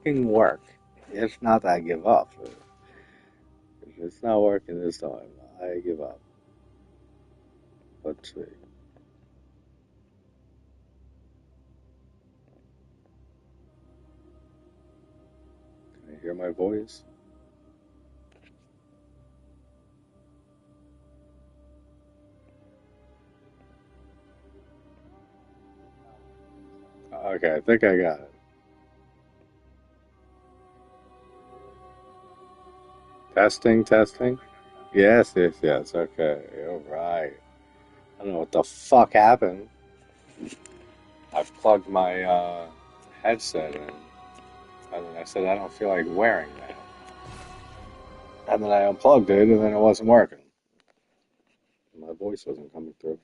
fucking work. If not, I give up. If it's not working this time, I give up. Let's see. Can I hear my voice? Okay, I think I got it. Testing, testing. Yes, yes, yes. Okay, all right. I don't know what the fuck happened. I've plugged my headset in, and then I said I don't feel like wearing that. And then I unplugged it, and then it wasn't working. My voice wasn't coming through.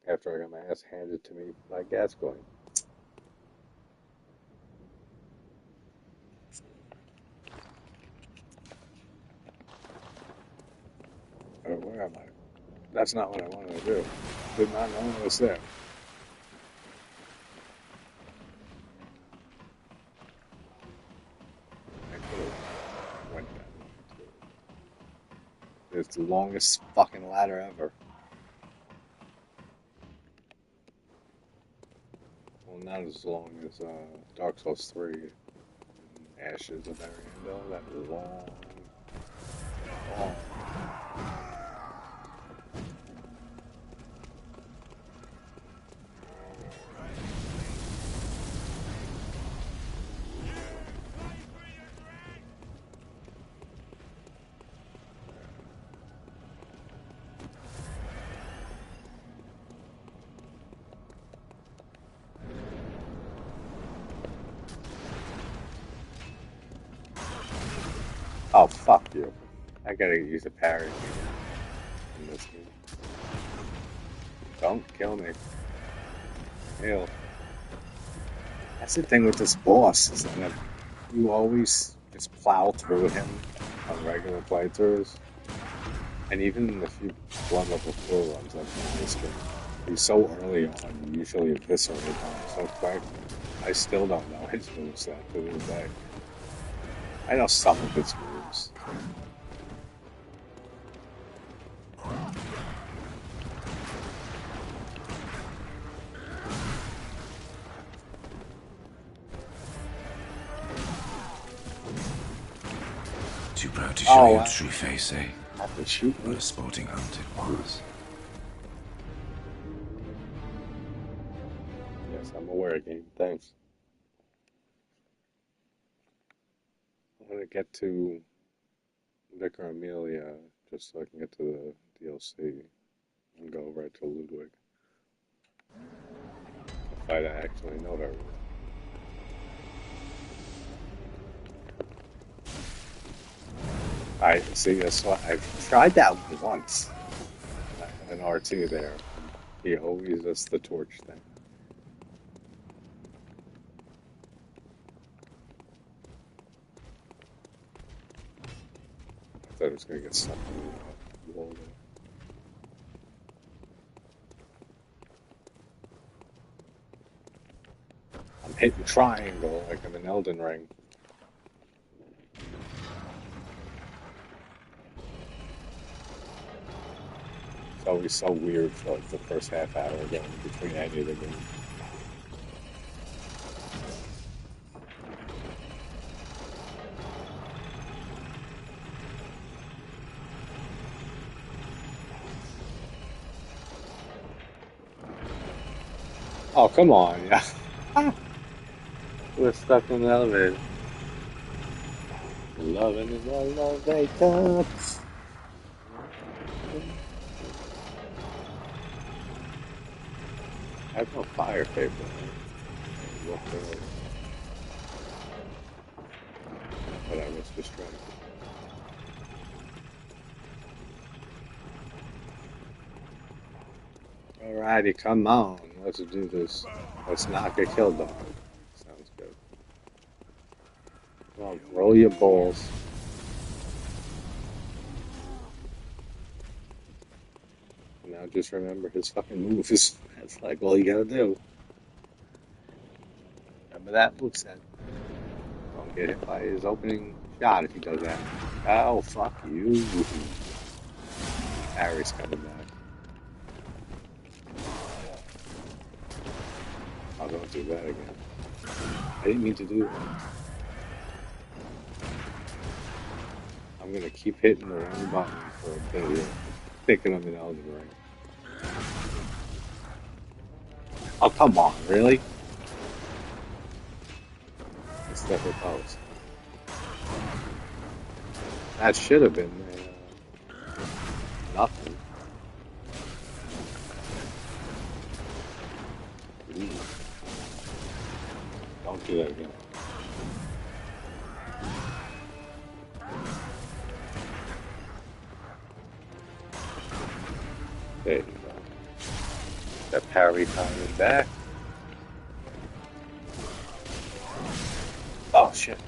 After I got my ass handed to me by Gascoigne. Oh, where am I? That's not what I wanted to do. Did not know it was there. I could have went that. It's the longest fucking ladder ever. Well, not as long as Dark Souls 3 and Ashes of Ariandel. That was long. Long. Oh, fuck you. I gotta use a parry in this game. Don't kill me. Ew. That's the thing with this boss, is that you always just plow through him on regular playthroughs. And even if you blood level 4 runs like in this game, he's so early on, you usually eviscerate him so quick. I still don't know his moveset to this day. I know some of his moves. Too proud to show your true face, eh? Have to shoot me. What a sporting hunt it was. Yes, I'm aware, game. Thanks. I'm gonna get to Vicar Amelia just so I can get to the DLC and go right to Ludwig. If I actually know her. I see. That's why I've tried that once. I have an RT there. He always does the torch thing. I thought it was gonna get stuck in the wall there. I'm hitting triangle like I'm in Elden Ring. It's always so weird for like the first half hour going between any of the games. Oh, come on, yeah. We're stuck in the elevator. Loving in the elevator. I have no fire paper. But I was distracted. Alrighty, come on. Let's do this. Let's not get killed though. Sounds good. Come on, roll your balls. Now just remember his fucking moves. That's like all you gotta do. that looks at. Don't get hit by his opening shot if he does that. Oh, fuck you. Harry's coming back. Oh, don't do that again. I didn't mean to do that. I'm gonna keep hitting the wrong button for a bit here. Thinking I'm in Elden Ring. Oh, come on, really? It's never post. That should have been nothing. Ooh. Don't do that again. There you go. That parry coming back. Oh shit.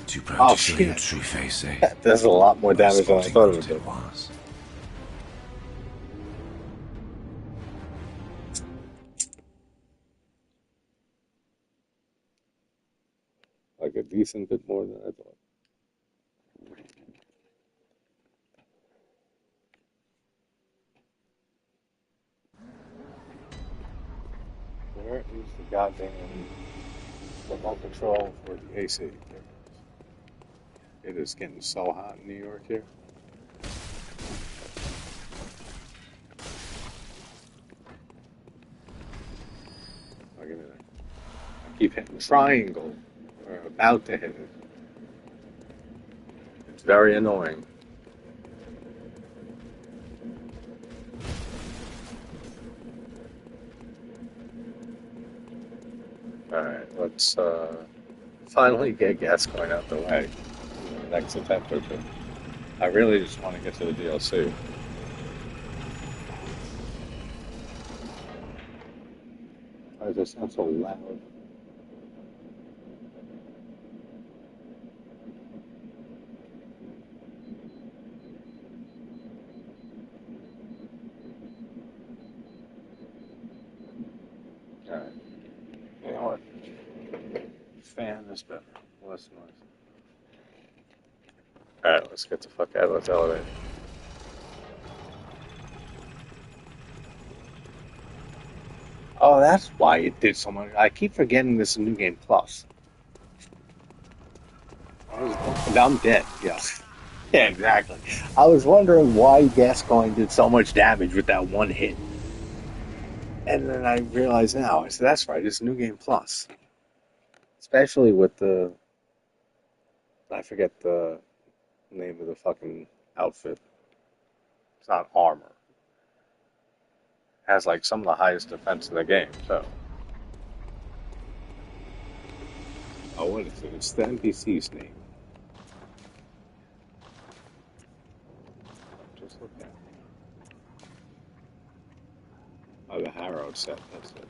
Too proud to show your true face, eh? That's a lot more damage than I thought it would. Like a decent bit more than I thought. Where is the goddamn remote control for the AC? It is getting so hot in New York here. Oh, give me that. I keep hitting triangle, or about to hit it. It's very annoying. Alright, let's finally get Gascoigne out the way. Next attempt or two. I really just want to get to the DLC. Why does it sound so loud? Alright. You know what? Fan is better. Less noise. Alright, let's get the fuck out of this elevator. Oh, that's why it did so much. I keep forgetting this is New Game Plus. I'm dead, yeah. Yeah, exactly. I was wondering why Gascoigne did so much damage with that one hit. And then I realized now, I said, that's right, it's New Game Plus. Especially with the... I forget the name of the fucking outfit. It's not armor. It has like some of the highest defense in the game, so. Oh, what is it? It's the NPC's name. Just look at it. Oh, the Harrow set, that's it.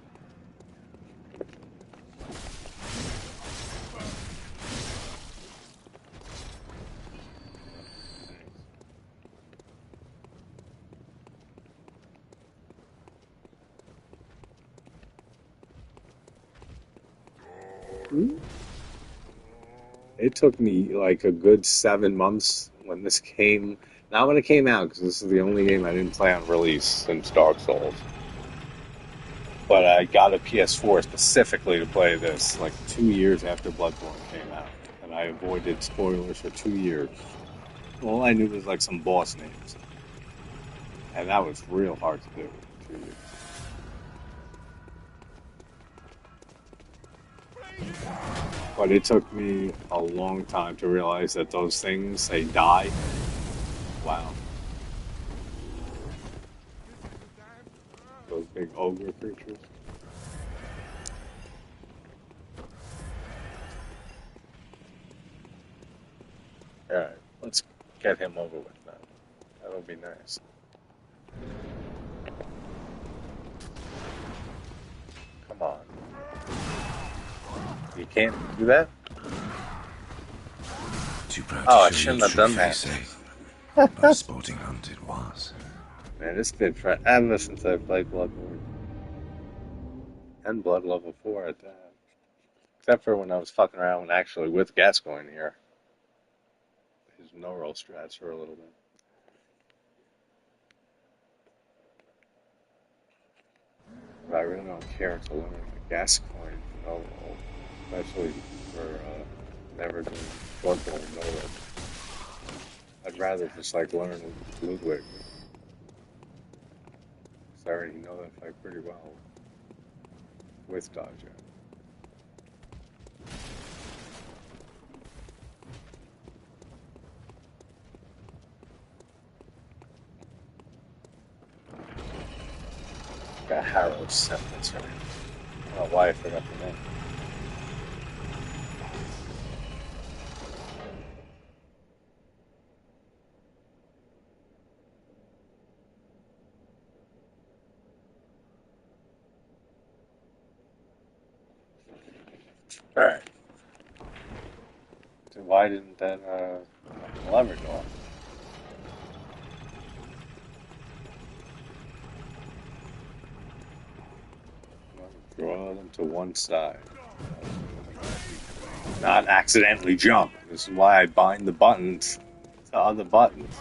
It took me like a good 7 months when this came. Not when it came out, because this is the only game I didn't play on release since Dark Souls. But I got a PS4 specifically to play this, like 2 years after Bloodborne came out. And I avoided spoilers for 2 years. All I knew was like some boss names. And that was real hard to do. 2 years. But it took me a long time to realize that those things, they die. Wow. Those big ogre creatures. Alright, let's get him over with now. That'll be nice. Come on. You can't do that? Too proud Oh, I shouldn't have done that. But a sporting hunt it was. Man, it's been ever since I played Bloodborne. And Blood Level 4 at that. Except for when I was fucking around actually with Gascoigne here. His no-roll strats for a little bit. But I really don't care to learn the Gascoigne no-roll. Especially for never doing Bloodborne no-roll. I'd rather just like learn Ludwig. Because I already know that fight pretty well. With dodge. Got Harrow Semblance right. I don't know why I forgot the name. Alright. So why didn't that lever go off? Draw them to one side. Not accidentally jump. This is why I bind the buttons to other buttons.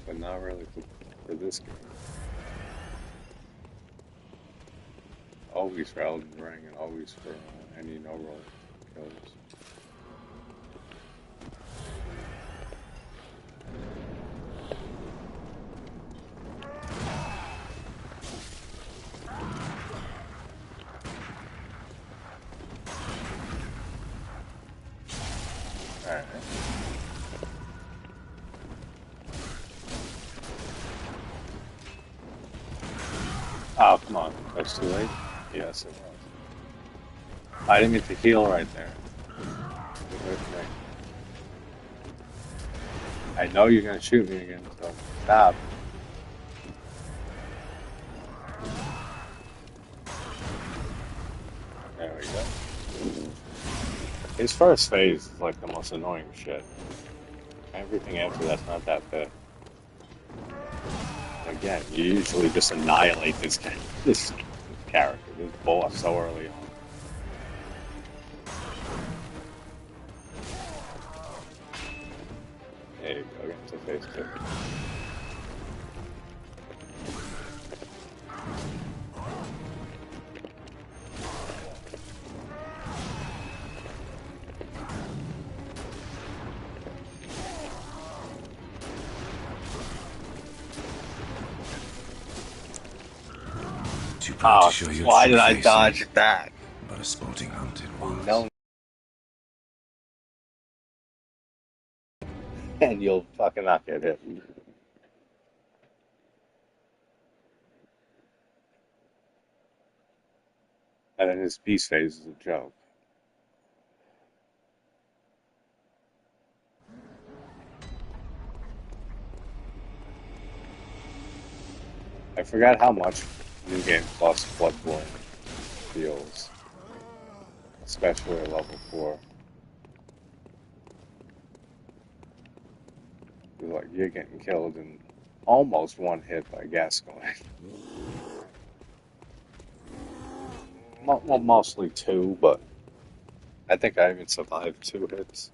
But not really for this game. Always for Elden Ring and always for any no-roll kills. Alright. Oh, come on. That's too late? Yes, it was. I didn't get to heal right there. I know you're going to shoot me again, so stop. There we go. His first phase is like the most annoying shit. Everything after that's not that bad. Again, you usually just annihilate this character, this boss so early on. There you go, get to phase 2. Oh, why did I dodge that? But a sporting hunt it was. No. And you'll fucking not get hit. And then his beast phase is a joke. I forgot how much New Game Plus Bloodborne feels. Especially at level 4. Like, you're getting killed in almost one hit by Gascoigne. Well, mostly 2, but I think I even survived 2 hits.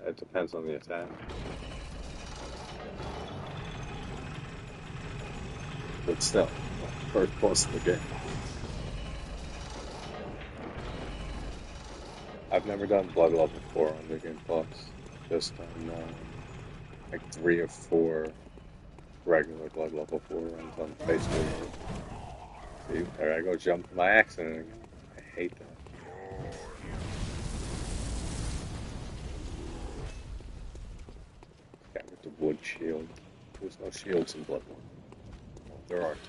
It depends on the attack. But still, first boss of the game. I've never done Blood Level 4 on New Game Plus. Just on like 3 or 4 regular Blood Level 4 runs on Facebook. See, there I go, jump my accident again. I hate that. Guy with the wood shield. There's no shields in Bloodborne. Well, there are 2.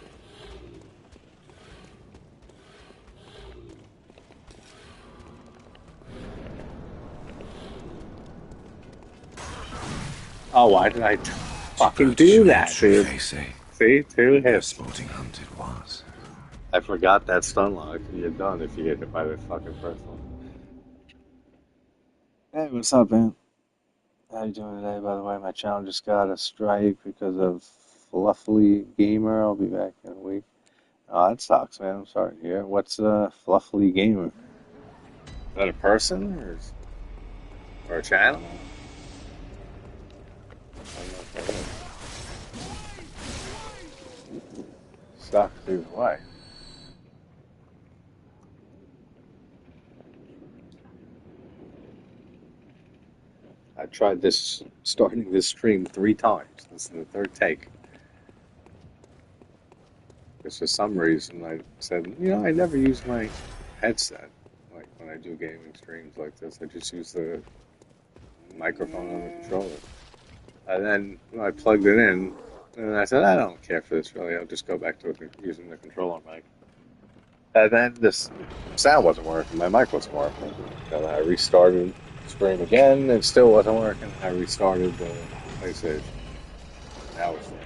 Oh, why did I fucking do that, dude? See, 2 hits. Sporting hunt it was. I forgot that stun lock. You're done if you get hit by the fucking first one. Hey, what's up, man? How you doing today? By the way, my channel just got a strike because of Fluffily Gamer. I'll be back in a week. Oh, that sucks, man. I'm sorry to hear. What's Fluffily Gamer? Is that a person or a channel? I don't know if that is. Sucks either way. I tried starting this stream 3 times. This is the third take. Because for some reason I said, I never use my headset. Like when I do gaming streams like this, I just use the microphone on the controller. And then I plugged it in, and I said, I don't care for this really. I'll just go back to using the controller mic. And then this sound wasn't working. My mic wasn't working. And I restarted the stream again, and it still wasn't working. I restarted the PlayStation. Now it's working.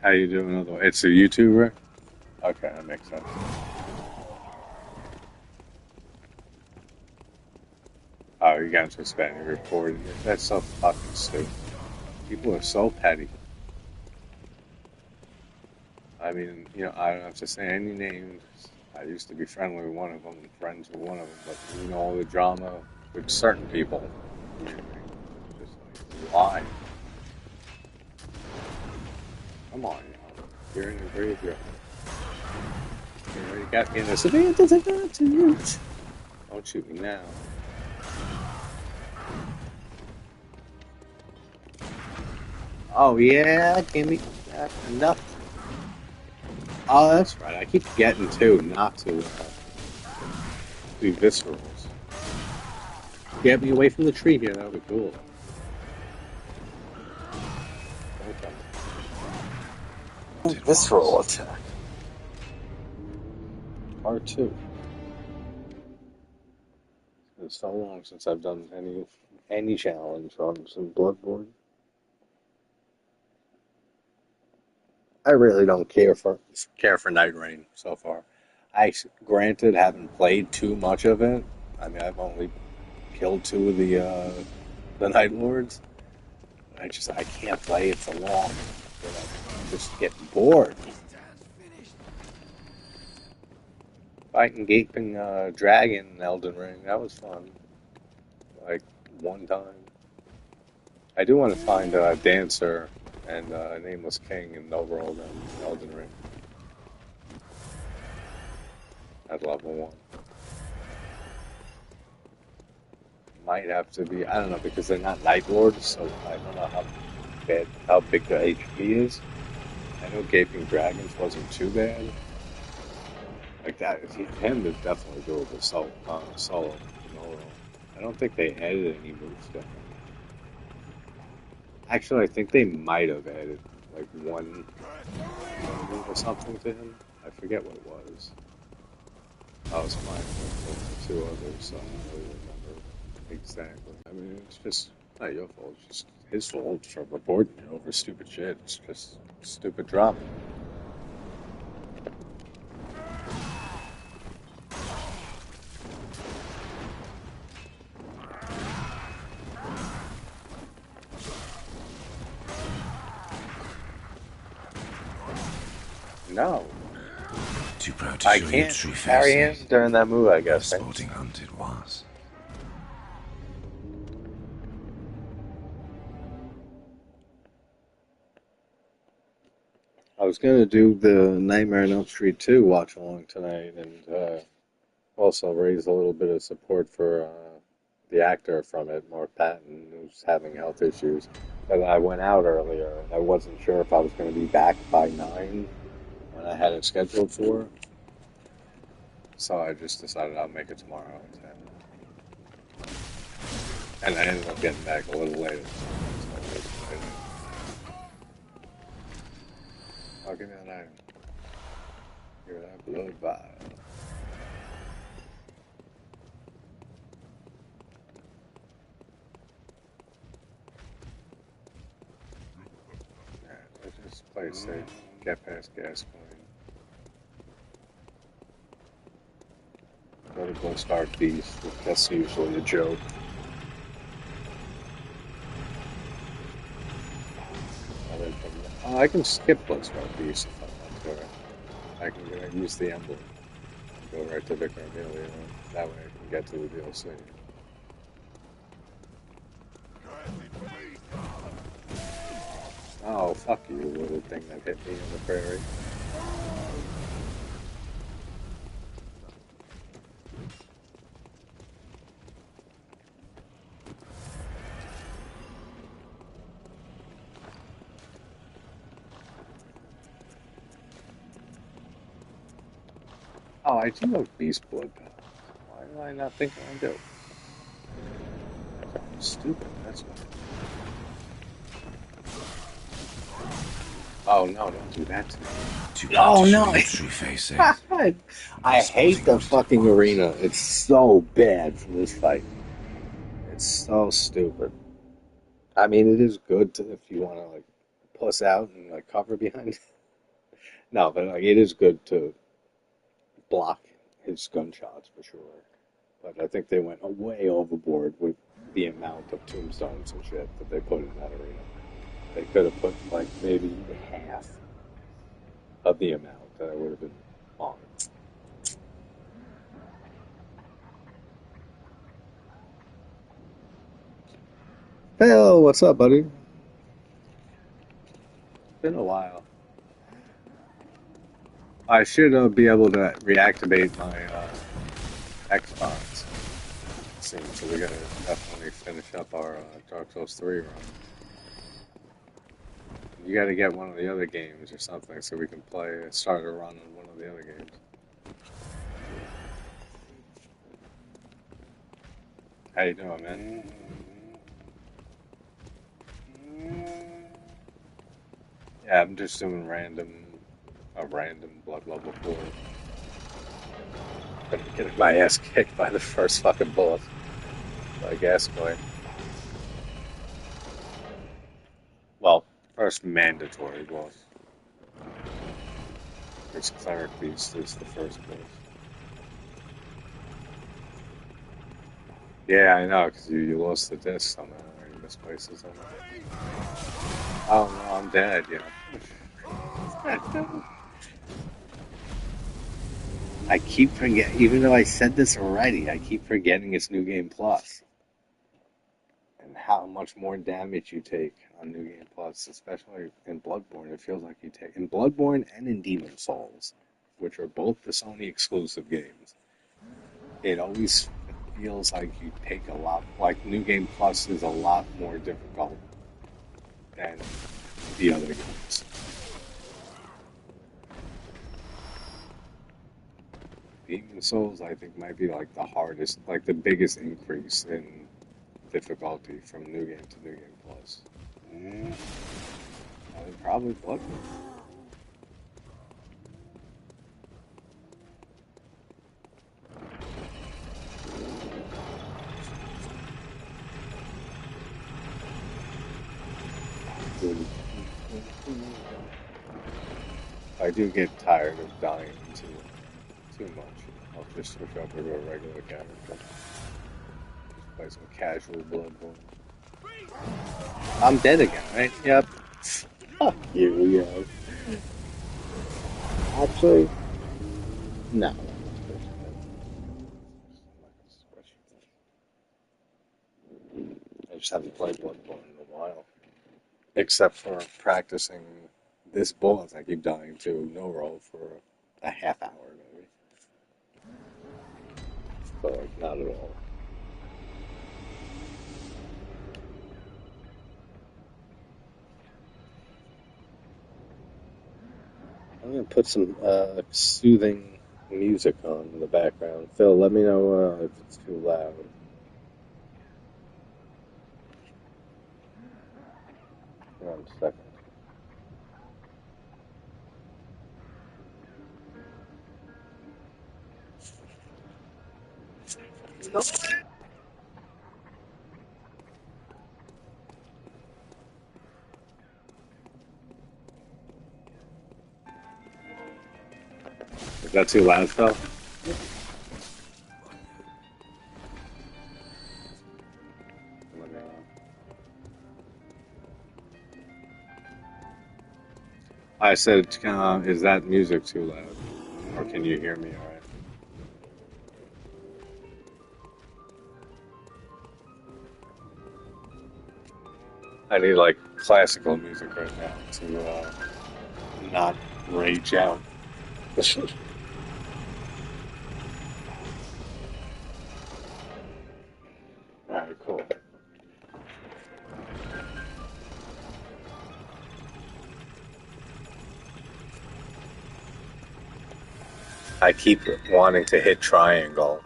How you doing? Otherwise, it's a YouTuber. Okay, that makes sense. Oh, you got into a Spanish report. That's so fucking stupid. People are so petty. I mean, I don't have to say any names. I used to be friendly with one of them, and friends with one of them, but all the drama with certain people. Just like, why? Come on, you're in a graveyard. You already got me in this advantage. Don't shoot me now. Oh yeah, give me enough. Oh, that's right. I keep getting not to do viscerals. Get me away from the tree here. That would be cool. Okay. Visceral attack. R2. It's so long since I've done any challenge on some Bloodborne. I really don't care for Night Rain so far. I granted haven't played too much of it. I mean, I've only killed 2 of the Night Lords. I can't play it for long. I just get bored. Fighting gaping dragon in Elden Ring, that was fun. Like one time. I do want to find a dancer and a nameless king in overall Elden Ring. At level 1. Might have to be, I don't know, because they're not Night Lords, so I don't know how big the HP is. I know Gaping Dragons wasn't too bad. Like that, him is definitely doable solo. I don't think they added any moves to him. Actually, I think they might have added like one move or something to him. I forget what it was. That was mine. 2 others, so I don't really remember exactly. I mean, it's just not your fault. It's just his fault for reporting you over stupid shit. It's just stupid drama. No. Too proud to I show can't you true carry him faces. during that move, I guess. The sporting hunt it was. I was going to do the Nightmare on Elm Street 2 watch along tonight and also raise a little bit of support for the actor from it, Mark Patton, who's having health issues. But I went out earlier and I wasn't sure if I was going to be back by 9 when I had it scheduled for. So I just decided I'll make it tomorrow at 10. And I ended up getting back a little later. I'll give me that item. Give me that blood vial. Play it safe. Get past Gascoigne. Go to Bloodstar Beast. That's usually a joke. Oh, I can skip Bloodstar Beast if I want to. I can use the emblem. Go right to Vicar Amelia. That way I can get to the DLC. Oh, fuck you, little thing that hit me in the prairie. Oh, I do have Beast Blood Power. Why do I not think I do? I'm stupid, that's why. Oh no, don't do that to me. Oh no! I hate the fucking arena. It's so bad for this fight. It's so stupid. I mean, it is good to, if you want to like puss out and like cover behind it. No, but like it is good to block his gunshots for sure. But I think they went way overboard with the amount of tombstones and shit that they put in that arena. They could have put like maybe half of the amount that I would have been on. Phil, what's up, buddy? Been a while. I should be able to reactivate my Xbox soon, so we gotta definitely finish up our Dark Souls 3 run. You gotta get one of the other games or something so we can start a run on one of the other games. How you doing, man? Yeah, I'm just doing a random blood level 4. Gonna be getting my ass kicked by the first fucking boss. By Gascoigne. Well, first mandatory boss. This Cleric Beast is the first boss. Yeah, I know, because you lost the disc somehow, or you misplaced it somehow. Oh no, I'm dead, yeah. I keep forgetting, even though I said this already, I keep forgetting it's New Game Plus. And how much more damage you take on New Game Plus, especially in Bloodborne. It feels like you take in Bloodborne and in Demon Souls, which are both the Sony exclusive games. It always feels like you take a lot, like New Game Plus is a lot more difficult than the other games. Demon Souls, I think, might be like the hardest, like the biggest increase in difficulty from New Game to New Game Plus. Probably Bloodborne. I do get tired of dying too much. I'll just switch over to a regular character. Just play some casual Bloodborne. I'm dead again, right? Yep. Fuck you, yo. Actually, no. I just haven't played Bloodborne in a while. Except for practicing this boss. I keep dying to no roll for a half hour, maybe. But like, not at all. I'm gonna put some soothing music on in the background. Phil, let me know if it's too loud. Hold on a second. Is that too loud, Phil? I said, is that music too loud? Or can you hear me all right? I need, like, classical music right now to not rage out. Alright, cool. I keep wanting to hit triangle,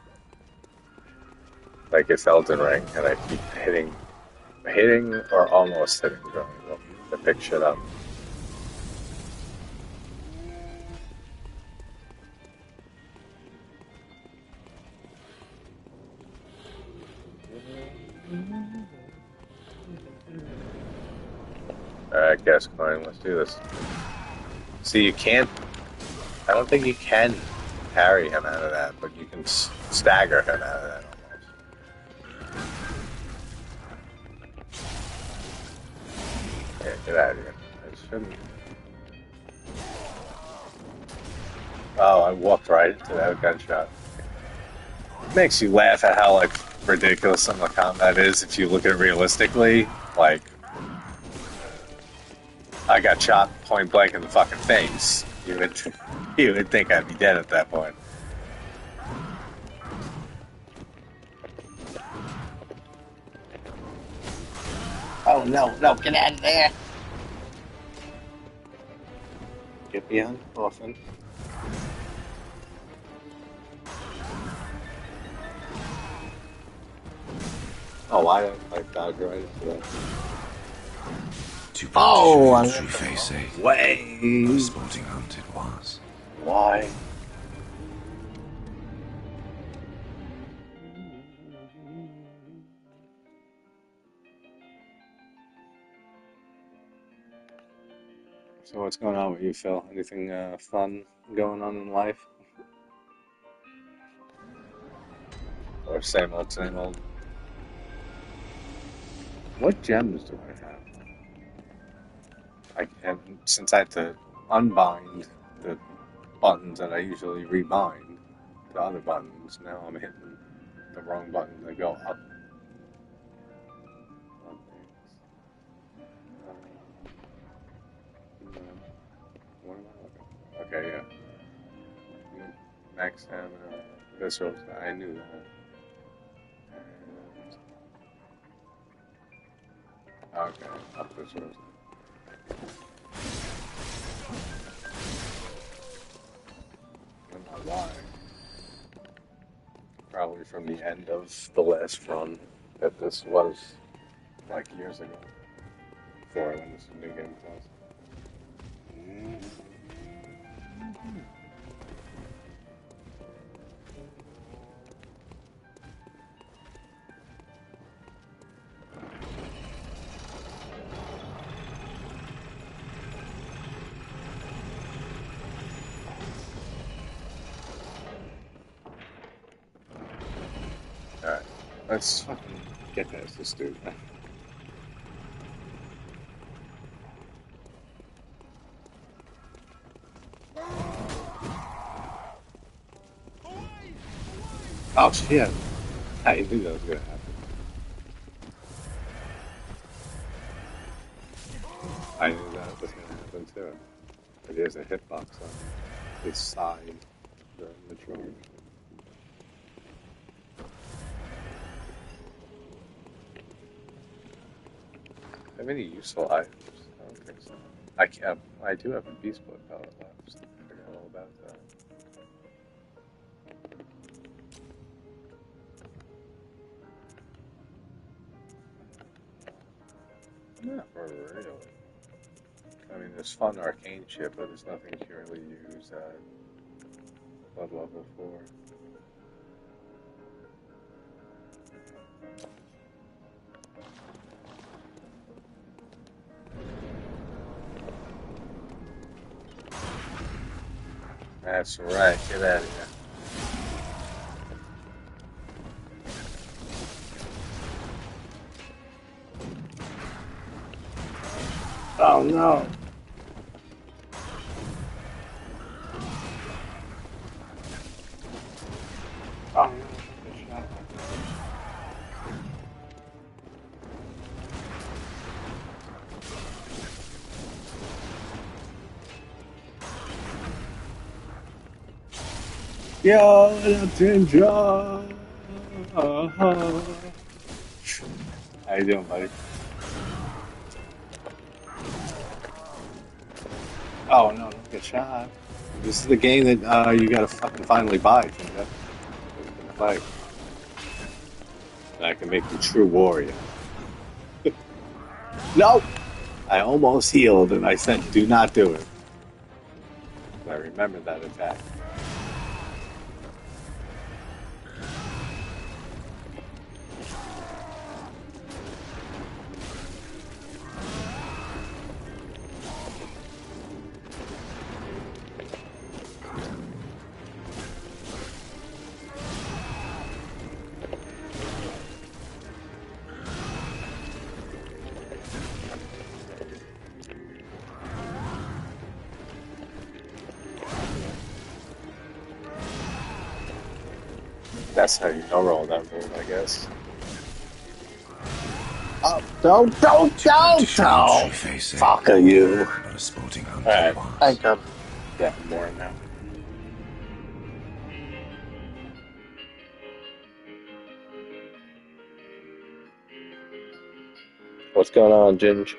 like it's Elden Ring, and I keep hitting or almost hitting triangle to pick shit up. Alright, Gascoigne, let's do this. See, you can't... I don't think you can parry him out of that, but you can stagger him out of that almost. Yeah, get out of here. I shouldn't... Oh, I walked right into that gunshot. It makes you laugh at how, like, ridiculous some of the combat is if you look at it realistically. Like, I got shot point blank in the fucking face. You would think I'd be dead at that point. Oh no, get out of there! Get beyond the coffin. Oh, I dodged right into that. Oh, I'm true face, eh? Way! A sporting hunt it was. Why? So what's going on with you, Phil? Anything fun going on in life? Or same old, same old? What gems do I have? Since I had to unbind the buttons that I usually rebind to other buttons, now I'm hitting the wrong buttons that go up. What am I looking for? Okay, yeah. Max stamina. This was, I knew that. Okay, up this was. I don't know why. Probably from the end of the last run that this was, like, years ago. Before when this new game was. Alright, let's fucking get past this dude. Oh shit! I knew that was gonna happen. I knew that was gonna happen too. But there's a hitbox on his side during the charge. Have any useful items? I don't think so. I do have a beast blood pellet left. I forgot all about that. Not really. I mean, there's fun arcane shit, but there's nothing you really use at blood level 4. That's right. Get out of here. Oh no. Oh no. Yo, Ninja. How you doing, buddy? Oh no, don't get shot. This is the game that you gotta fucking finally buy, Ninja. Like, that can make you true warrior. No! I almost healed and I said, do not do it. I remember that attack. That's how you know roll that move, I guess. Oh, don't! Fuck are you? Alright, I got that more now. What's going on, Ginge?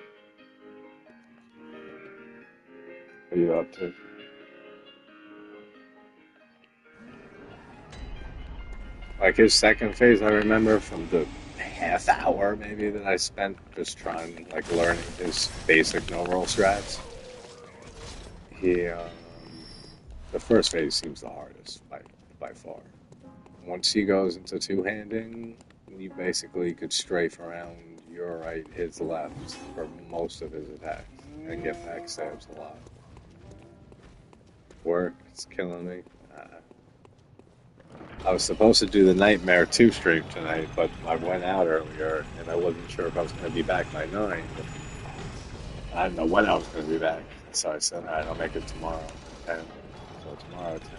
What are you up to? Like his second phase, I remember from the half hour maybe that I spent just trying, like, learning his basic no-roll strats. The first phase seems the hardest by far. Once he goes into two-handing, you basically could strafe around your right, his left for most of his attacks and get backstabs a lot. Work, it's killing me. I was supposed to do the Nightmare 2 stream tonight, but I went out earlier, and I wasn't sure if I was going to be back by 9. I didn't know when I was going to be back, so I said, alright, I'll make it tomorrow at 10. So tomorrow at 10.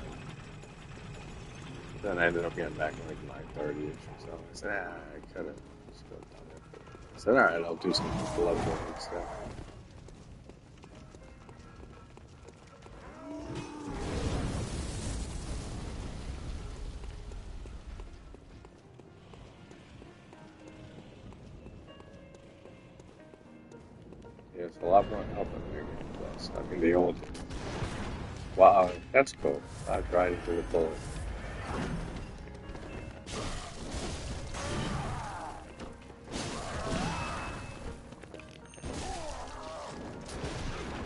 Then I ended up getting back at like 9:30ish, so I said, I could have still done it. But I said, alright, I'll do some Bloodborne instead. Yeah, it's a lot more help in the new game, but stuck in the old. Wow, that's cool. I tried into the bullet.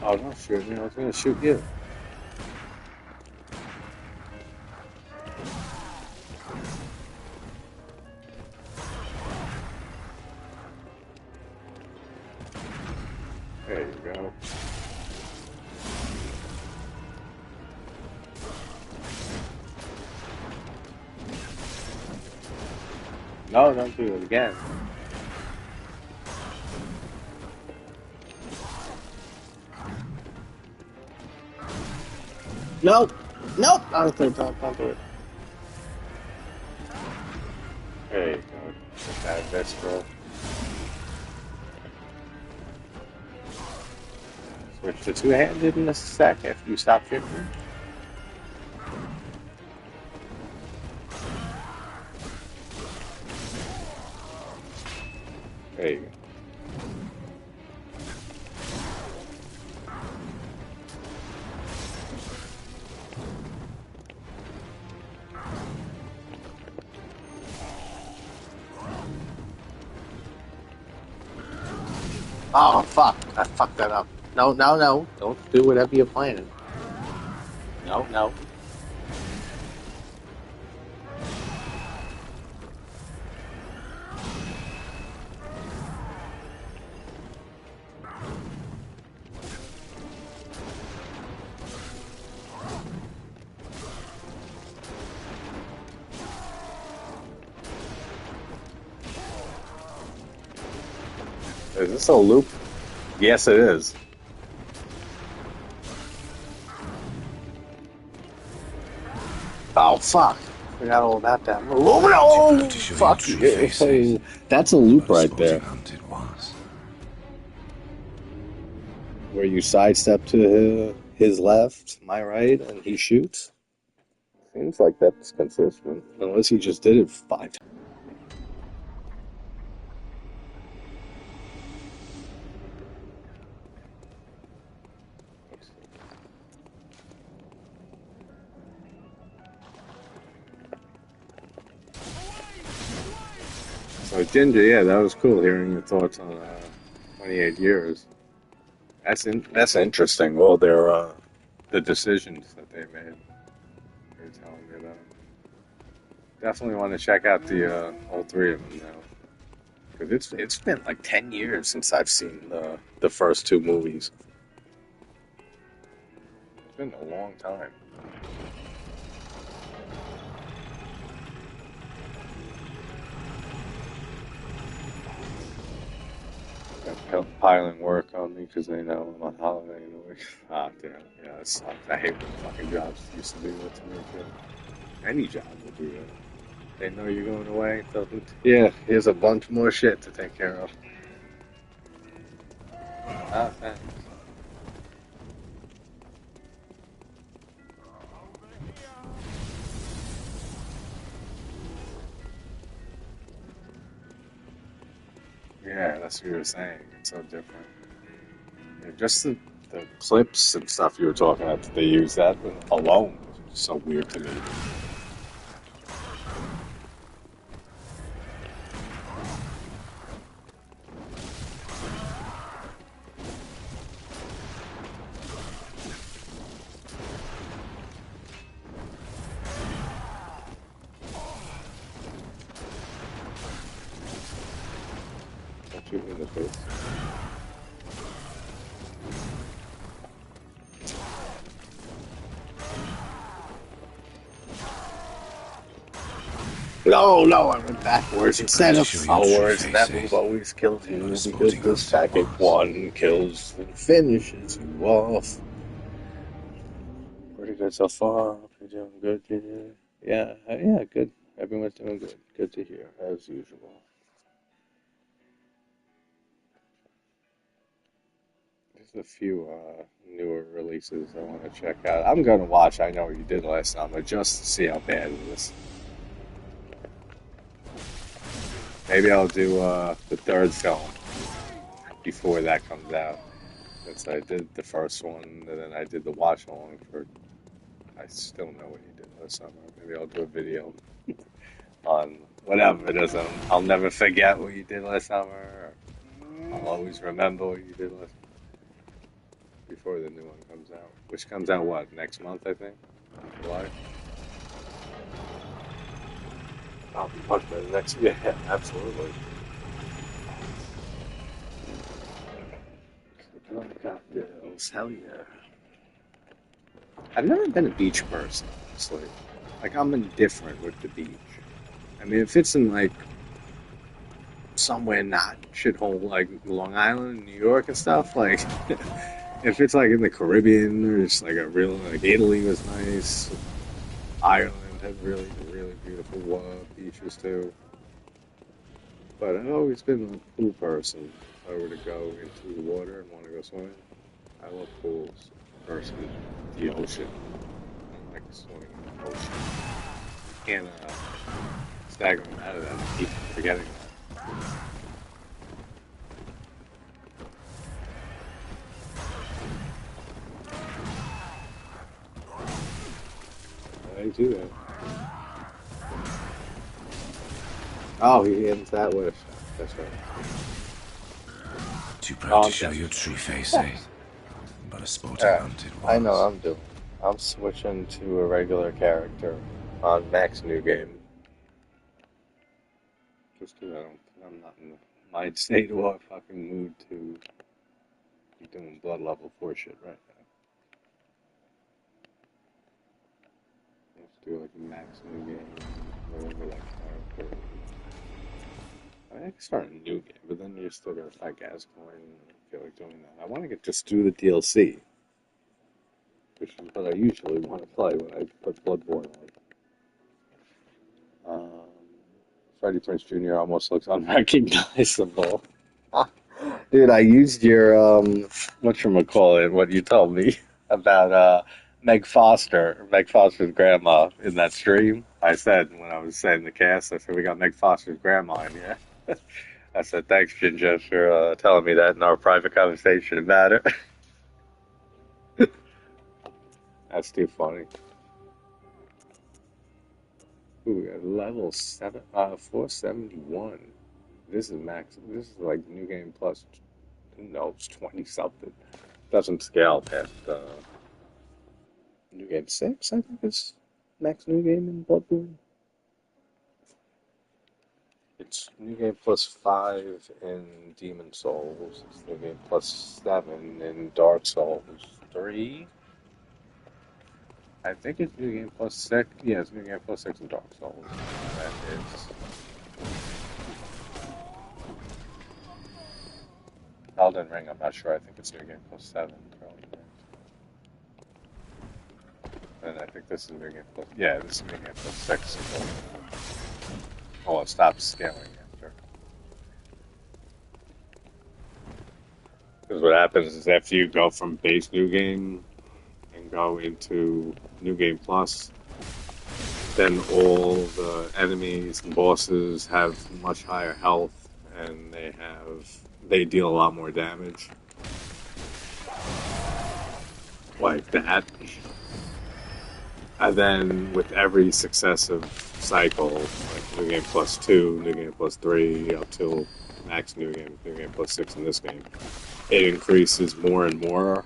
Oh, don't shoot me. I was going to shoot you. There you go. No, don't do it again. Nope. Nope. Don't do it. Don't do it. There you go. That visceral. Switch to two-handed in a sec after you stop shifting. There you go. Oh, fuck. I fucked that up. No. Don't do whatever you're planning. No. Is this a loop? Yes, it is. Oh, fuck. Forgot all about that move. Oh, no! Fuck you. That's a loop right there. Where you sidestep to his left, my right, and he shoots. Seems like that's consistent. Unless he just did it 5 times. So Ginger, yeah, that was cool hearing your thoughts on 28 years. That's interesting. All their the decisions that they made. You're telling me that. Definitely want to check out the all three of them now. Because it's been like 10 years since I've seen the first two movies. It's been a long time. They're piling work on me because they know I'm on holiday in a week. Ah, damn. Yeah, that sucks. I hate when fucking jobs used to do that to me, too. Any job would do that. They know you're going away. Yeah, here's a bunch more shit to take care of. Ah, thanks. Yeah, that's what you were saying. It's so different. Yeah, just the clips and stuff you were talking about, they use that alone. It's so weird to me. Don't shoot me in the face. No, I went backwards instead of forwards, and that move always kills you because the second one kills and finishes you off. Pretty good so far. You're doing good. Yeah, good. Everyone's doing good. Good to hear, as usual. There's a few newer releases I want to check out. I'm gonna watch I Know What You Did Last Summer just to see how bad it is. Maybe I'll do the third film before that comes out. Since I did the first one, and then I did the watch along for I Still Know What You Did Last Summer. Maybe I'll do a video on whatever it is. I'll never forget what you did last summer. Or I'll always remember what you did last summer before the new one comes out. Which comes out, what, next month, I think? July? I'll be punched by the next. Yeah, absolutely. Cocktails, hell yeah. I've never been a beach person, honestly. Like, I'm indifferent with the beach. I mean, if it's in, like, somewhere not shithole, like Long Island, New York and stuff, like, if it's, like, in the Caribbean, or just, like, a real, like, Italy was nice. Ireland had really, really beautiful beaches, too. But I've always been a pool person. If I were to go into the water and want to go swimming, I love pools versus the ocean. I don't like swimming in the ocean. You can't stagger them out of that. I keep forgetting that. I do that. Oh, he ends that with. That's right. Too proud to show your true face, eh? But a sporting hunt it was. I know I'm doing. I'm switching to a regular character on Max New Game. Just because I'm not in the mind state or fucking mood to be doing blood level 4 shit right now. Let's do like a Max New Game, whatever that character. I mean, I can start a new game, but then you're still gonna fight Gascoigne. I don't feel like doing that. I want to get just do the DLC, which is what I usually want to play when I put Bloodborne on. Freddie Prinze Jr. almost looks unrecognizable. Dude, I used your whatchamacallit, what you told me about Meg Foster's grandma in that stream. I said when I was saying the cast, I said we got Meg Foster's grandma in here. I said thanks, Ginger, for telling me that in our private conversation about it. That's too funny. Ooh, we got level 471. This is max. This is like new game plus. Who knows, 20 something. Doesn't scale past new game 6. I think is max new game in Bloodborne. It's new game plus 5 in Demon Souls. It's new game plus 7 in Dark Souls 3. I think it's new game plus 6. Yeah, it's new game plus 6 in Dark Souls. That is. Elden Ring, I'm not sure. I think it's new game plus 7. And I think this is new game plus. Yeah, this is new game plus 6. Oh, it stops scaling after. Because what happens is after you go from base new game and go into new game plus, then all the enemies and bosses have much higher health and they deal a lot more damage. Like that. And then with every successive cycle, like new game plus 2, new game plus 3, up till max new game plus 6 in this game, it increases more and more,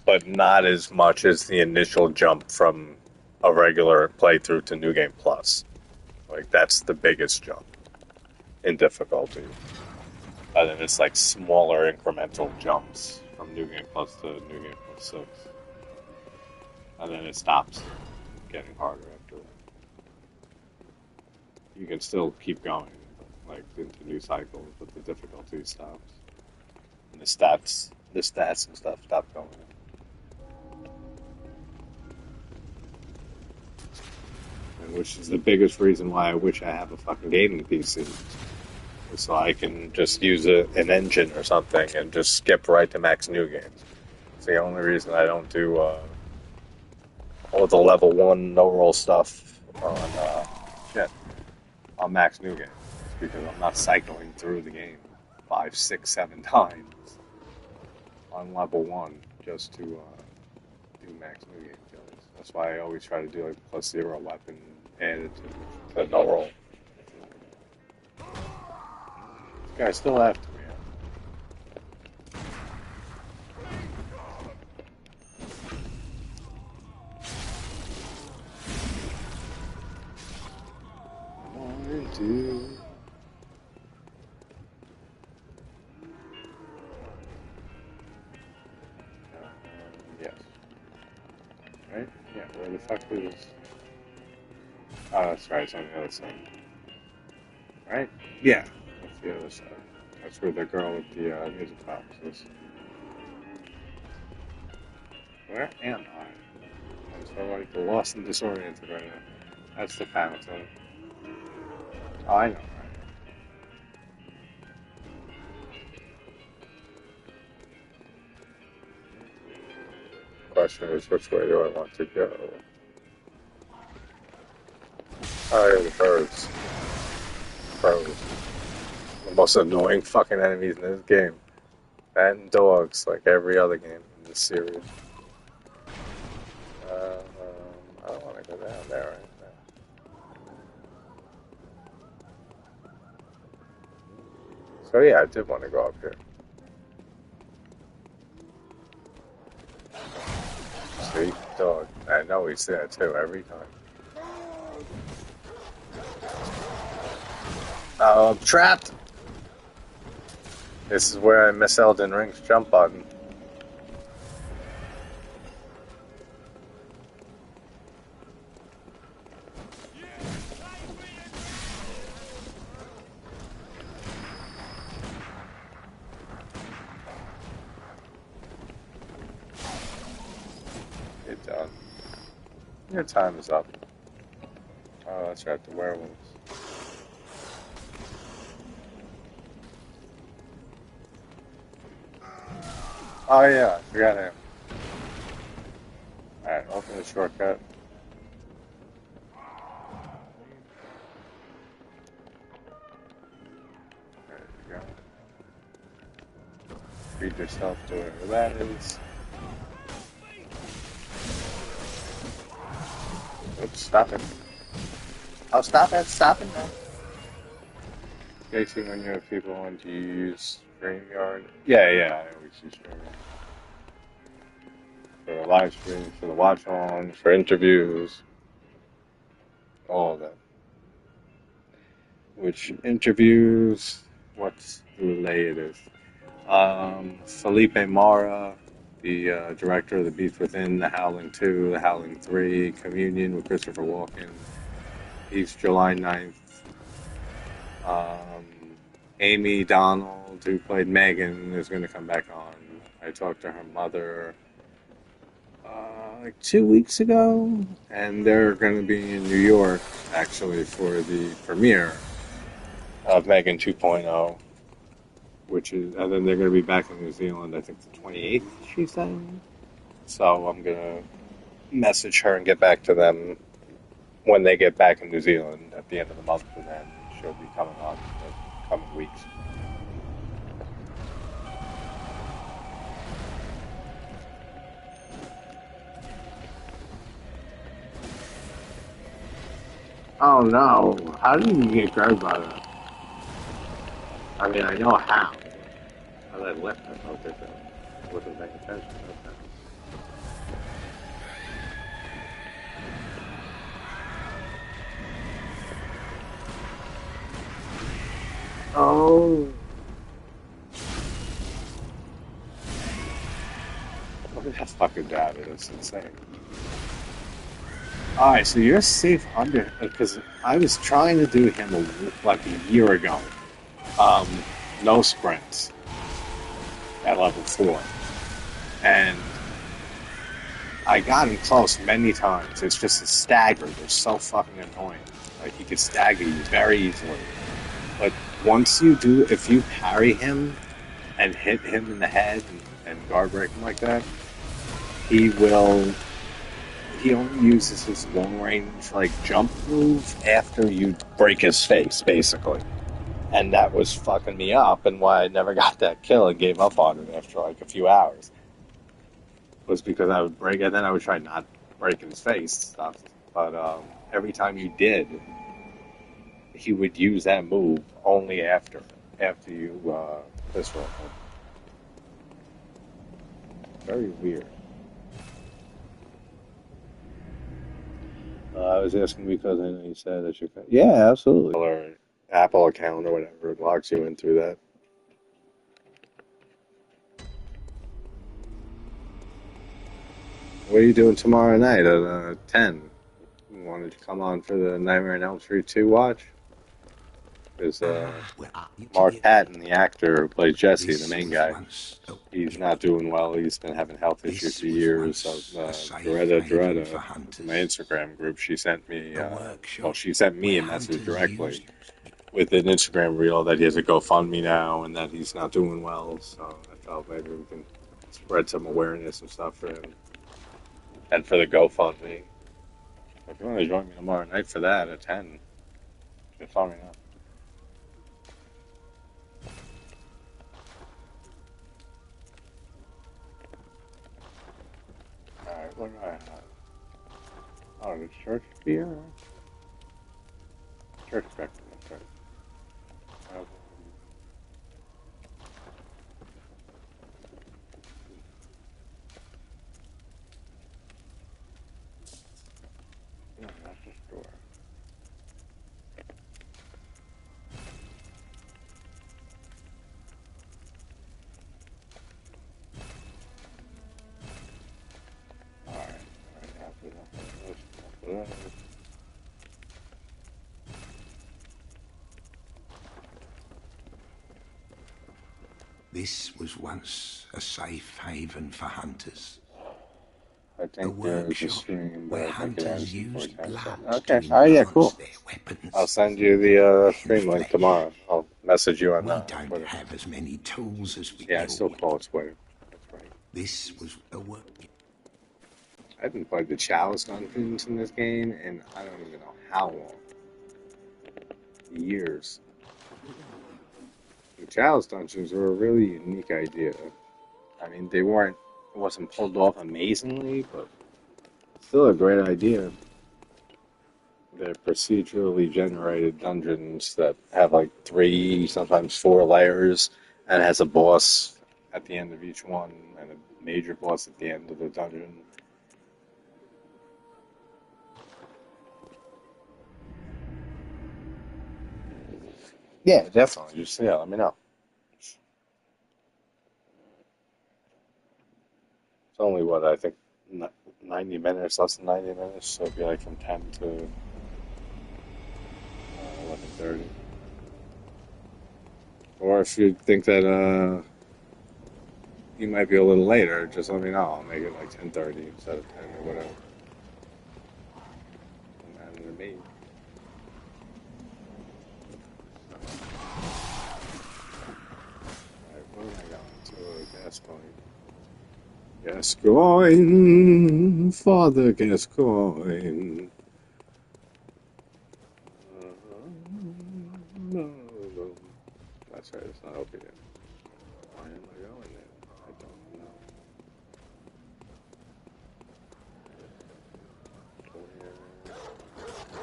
but not as much as the initial jump from a regular playthrough to new game plus. Like that's the biggest jump in difficulty. And then it's like smaller incremental jumps from new game plus to new game plus 6. And then it stops getting harder after that. You can still keep going, like into new cycles, but the difficulty stops. And the stats and stuff stop going. And which is the biggest reason why I wish I have a fucking gaming PC. So I can just use an engine or something and just skip right to max new games. It's the only reason I don't do all the level 1 no-roll stuff on max new games. Because I'm not cycling through the game 5, 6, 7 times on level 1 just to do max new game kills. That's why I always try to do like plus 0 weapon added to the no-roll. This guy's still after me. Yes. Right? Yeah, where the fuck is... Oh, that's right, it's on the other side. Right? Yeah, that's the other side. That's where the girl with the music box is. Where am I? I'm so like lost and disoriented right now. That's the fountain. Oh, I know, right? Question is, which way do I want to go? Oh, yeah, the birds. Crows. The most annoying fucking enemies in this game. That and dogs, like every other game in this series. I don't want to go down there right now. So yeah, I did want to go up here. See? Dog. I know he's there too, every time. Oh, I'm trapped! This is where I miss Elden Ring's jump button. Your time is up. Oh, that's right, the werewolves. Oh yeah, I forgot him. Alright, open the shortcut. There you go. Feed yourself to whatever that is. Oops, stop it. Oh, stop it, stop it now. Casey, when you have people on, do you use StreamYard? Yeah, I always use StreamYard. For the live streams, for the watch on, for interviews, all of that. Which interviews, what's the latest? Felipe Mara, the director of The Beast Within, The Howling 2, The Howling 3, Communion with Christopher Walken. He's July 9th. Amy Donald, who played Megan, is going to come back on. I talked to her mother like 2 weeks ago, and they're going to be in New York, actually, for the premiere of Megan 2.0, which is, and then they're going to be back in New Zealand, I think the 28th, she said. So I'm going to message her and get back to them when they get back in New Zealand at the end of the month, and then she'll be coming on in the coming weeks. Oh no, how did you get grabbed by that? I mean, I know how. How that left me. Okay, so I wasn't paying attention. Okay. Oh. Look at that fucking dad. It's insane. Alright, so you're safe under, because I was trying to do him like a year ago. No sprints at level 4. And I got him close many times. It's just a stagger. They're so fucking annoying. Like, he could stagger you very easily. But once you do, if you parry him and hit him in the head and guard break him like that, he only uses his long range like jump move after you break his face, basically. And that was fucking me up, and why I never got that kill and gave up on it after like a few hours was because I would break it, and then I would try not breaking his face stuff. But every time you did, he would use that move only after you this one. Very weird. I was asking because I know you said that you could. Yeah, absolutely. Or Apple account or whatever, it locks you in through that. What are you doing tomorrow night at 10? You wanted to come on for the Nightmare on Elm Street 2 watch? Because Mark Patton, the actor who plays Jesse, the main guy, he's not doing well. He's been having health issues for years. So Doretta, my Instagram group, she sent me, she sent me a message directly with an Instagram reel that he has a GoFundMe now and that he's not doing well. So I felt maybe we can spread some awareness and stuff for him. And for the GoFundMe. If you want to join me tomorrow night for that at 10, just let me know. Alright, what do I have? Oh, the church beer? Church spectrum, that's right. No, that's the store. Alright, This was once a safe haven for hunters. I A think there is a workshop stream, but where I think it hunters ends in used 4 times. blood to Okay. All right. Yeah. enhance Cool. their I'll weapons. send you the In the stream link flesh, tomorrow. I'll message you on we don't Twitter. have as many tools as we Yeah, I still could. call it Twitter. That's right. This was a work. I haven't played the Chalice Dungeons in this game, and I don't even know how long. Years. The Chalice Dungeons were a really unique idea. I mean, it wasn't pulled off amazingly, but still a great idea. They're procedurally generated dungeons that have like 3, sometimes 4 layers, and has a boss at the end of each one, and a major boss at the end of the dungeon. Yeah, definitely. Just let me know. It's only what I think 90 minutes, less than 90 minutes, so it'd be like from 10 to 11:30. Or if you think that you might be a little later, just let me know. I'll make it like 10:30 instead of 10 or whatever. Doesn't matter to me. Alright, where am I going? To Gascoigne. Gascoigne, Father Gascoigne. No, no. That's right, it's not open yet. Why am I going there? I don't know.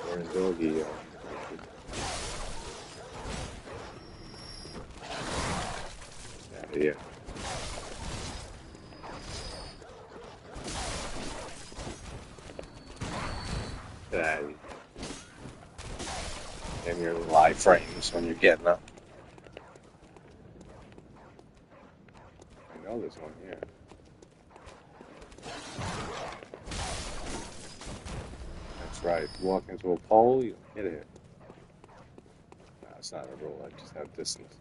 We're in doggy. Yeah. That. And your live frames when you're getting up. I know there's one here. That's right. Walk into a pole, you don't get hit. No, it's not a rule. I just have distance.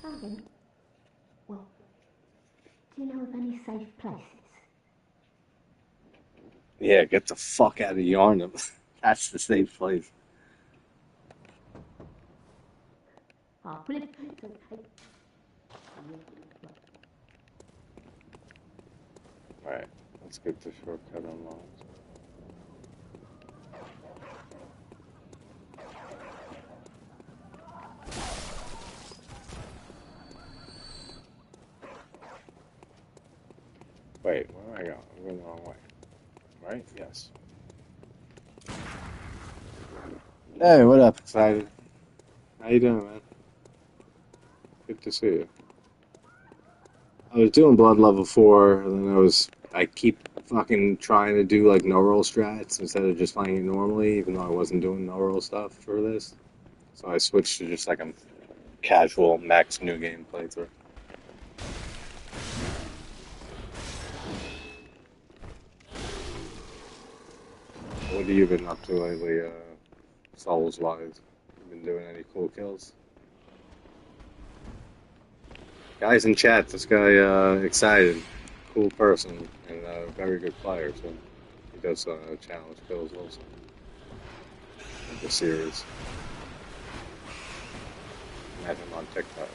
Darling, well, do you know of any safe places? Yeah, get the fuck out of Yarnum. That's the safe place. Alright, let's get the shortcut unlocked. Wait, where am I going? I'm going the wrong way. Right? Yes. Hey, what up, excited? How you doing, man? Good to see you. I was doing blood level 4, and then I keep fucking trying to do like no roll strats instead of just playing it normally, even though I wasn't doing no roll stuff for this. So I switched to just like a casual max new game playthrough. What have you been up to lately, Souls wise? You been doing any cool kills? Guys in chat, this guy excited, cool person, and a very good player. So he does challenge kills also in the series. Met him on TikTok.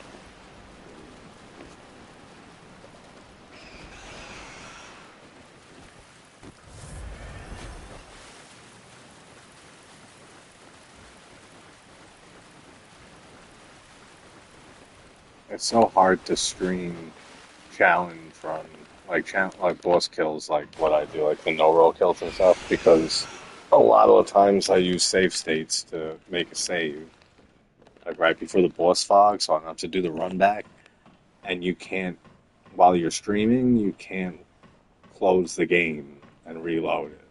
It's so hard to stream challenge run like boss kills like what I do, like the no roll kills and stuff, because a lot of the times I use save states to make a save, like right before the boss fog, so I don't have to do the run back. And you can't, while you're streaming, you can't close the game and reload it.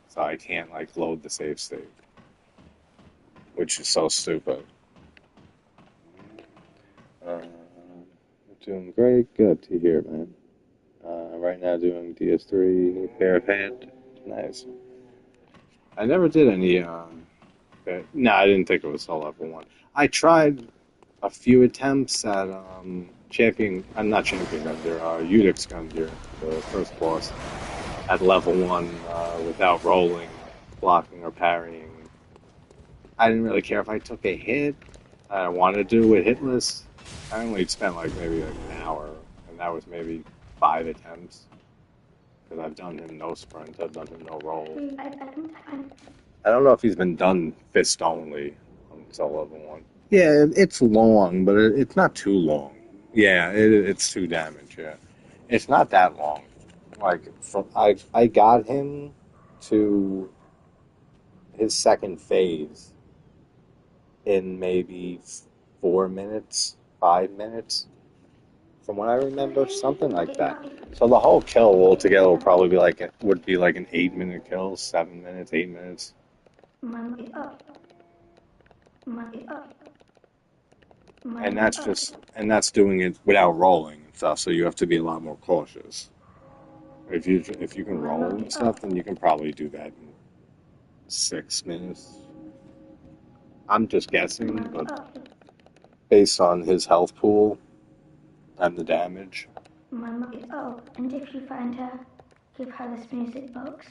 So I can't like load the save state, which is so stupid. Doing great, good to hear, man. Right now doing DS3 Bare of Hand. Nice. I never did any. No, I didn't think it was all level 1. I tried a few attempts at champion. I'm not champion Gundyr. Udix Gundyr, the first boss, at level 1 without rolling, blocking, or parrying. I didn't really care if I took a hit. I wanted to do it hitless. I only spent like maybe like an hour, and that was maybe 5 attempts. Because I've done him no sprint, I've done him no roll. I don't know if he's been done fist only until level 1. Yeah, it's long, but it's not too long. Yeah, it's 2 damage, yeah. It's not that long. Like, I got him to his second phase in maybe 4 minutes, 5 minutes, from what I remember, something like that. So the whole kill altogether will probably be like would be like an 8-minute kill, 7 minutes, 8 minutes. And that's doing it without rolling and stuff. So you have to be a lot more cautious. If you can roll and stuff, then you can probably do that in 6 minutes. I'm just guessing, but based on his health pool and the damage. And if you find her, give her this music box.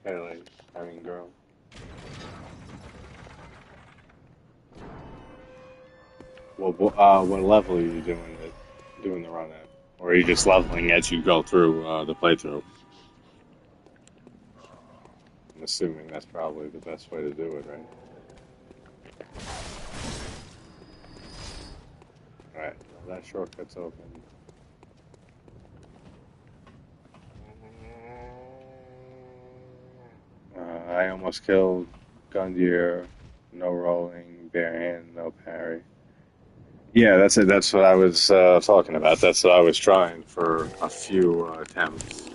Okay, like, I mean, girl. Well, what level are you doing the run at? Or are you just leveling as you go through the playthrough? I'm assuming that's probably the best way to do it, right? Alright, well, that shortcut's open. I almost killed Gundyr, no rolling, bare hand, no parry. Yeah, that's it. That's what I was talking about. That's what I was trying for a few attempts.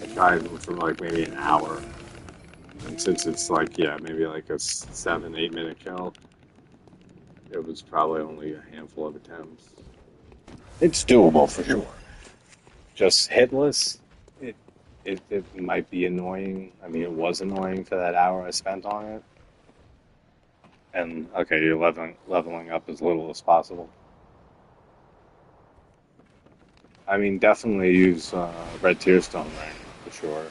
I tried them for like maybe an hour. And since it's like, yeah, maybe like a 7, 8 minute kill, it was probably only a handful of attempts. It's doable for sure. Just hitless, it might be annoying. I mean, it was annoying for that hour I spent on it. And, okay, you're leveling up as little as possible. I mean, definitely use Red Tearstone Ring, for sure.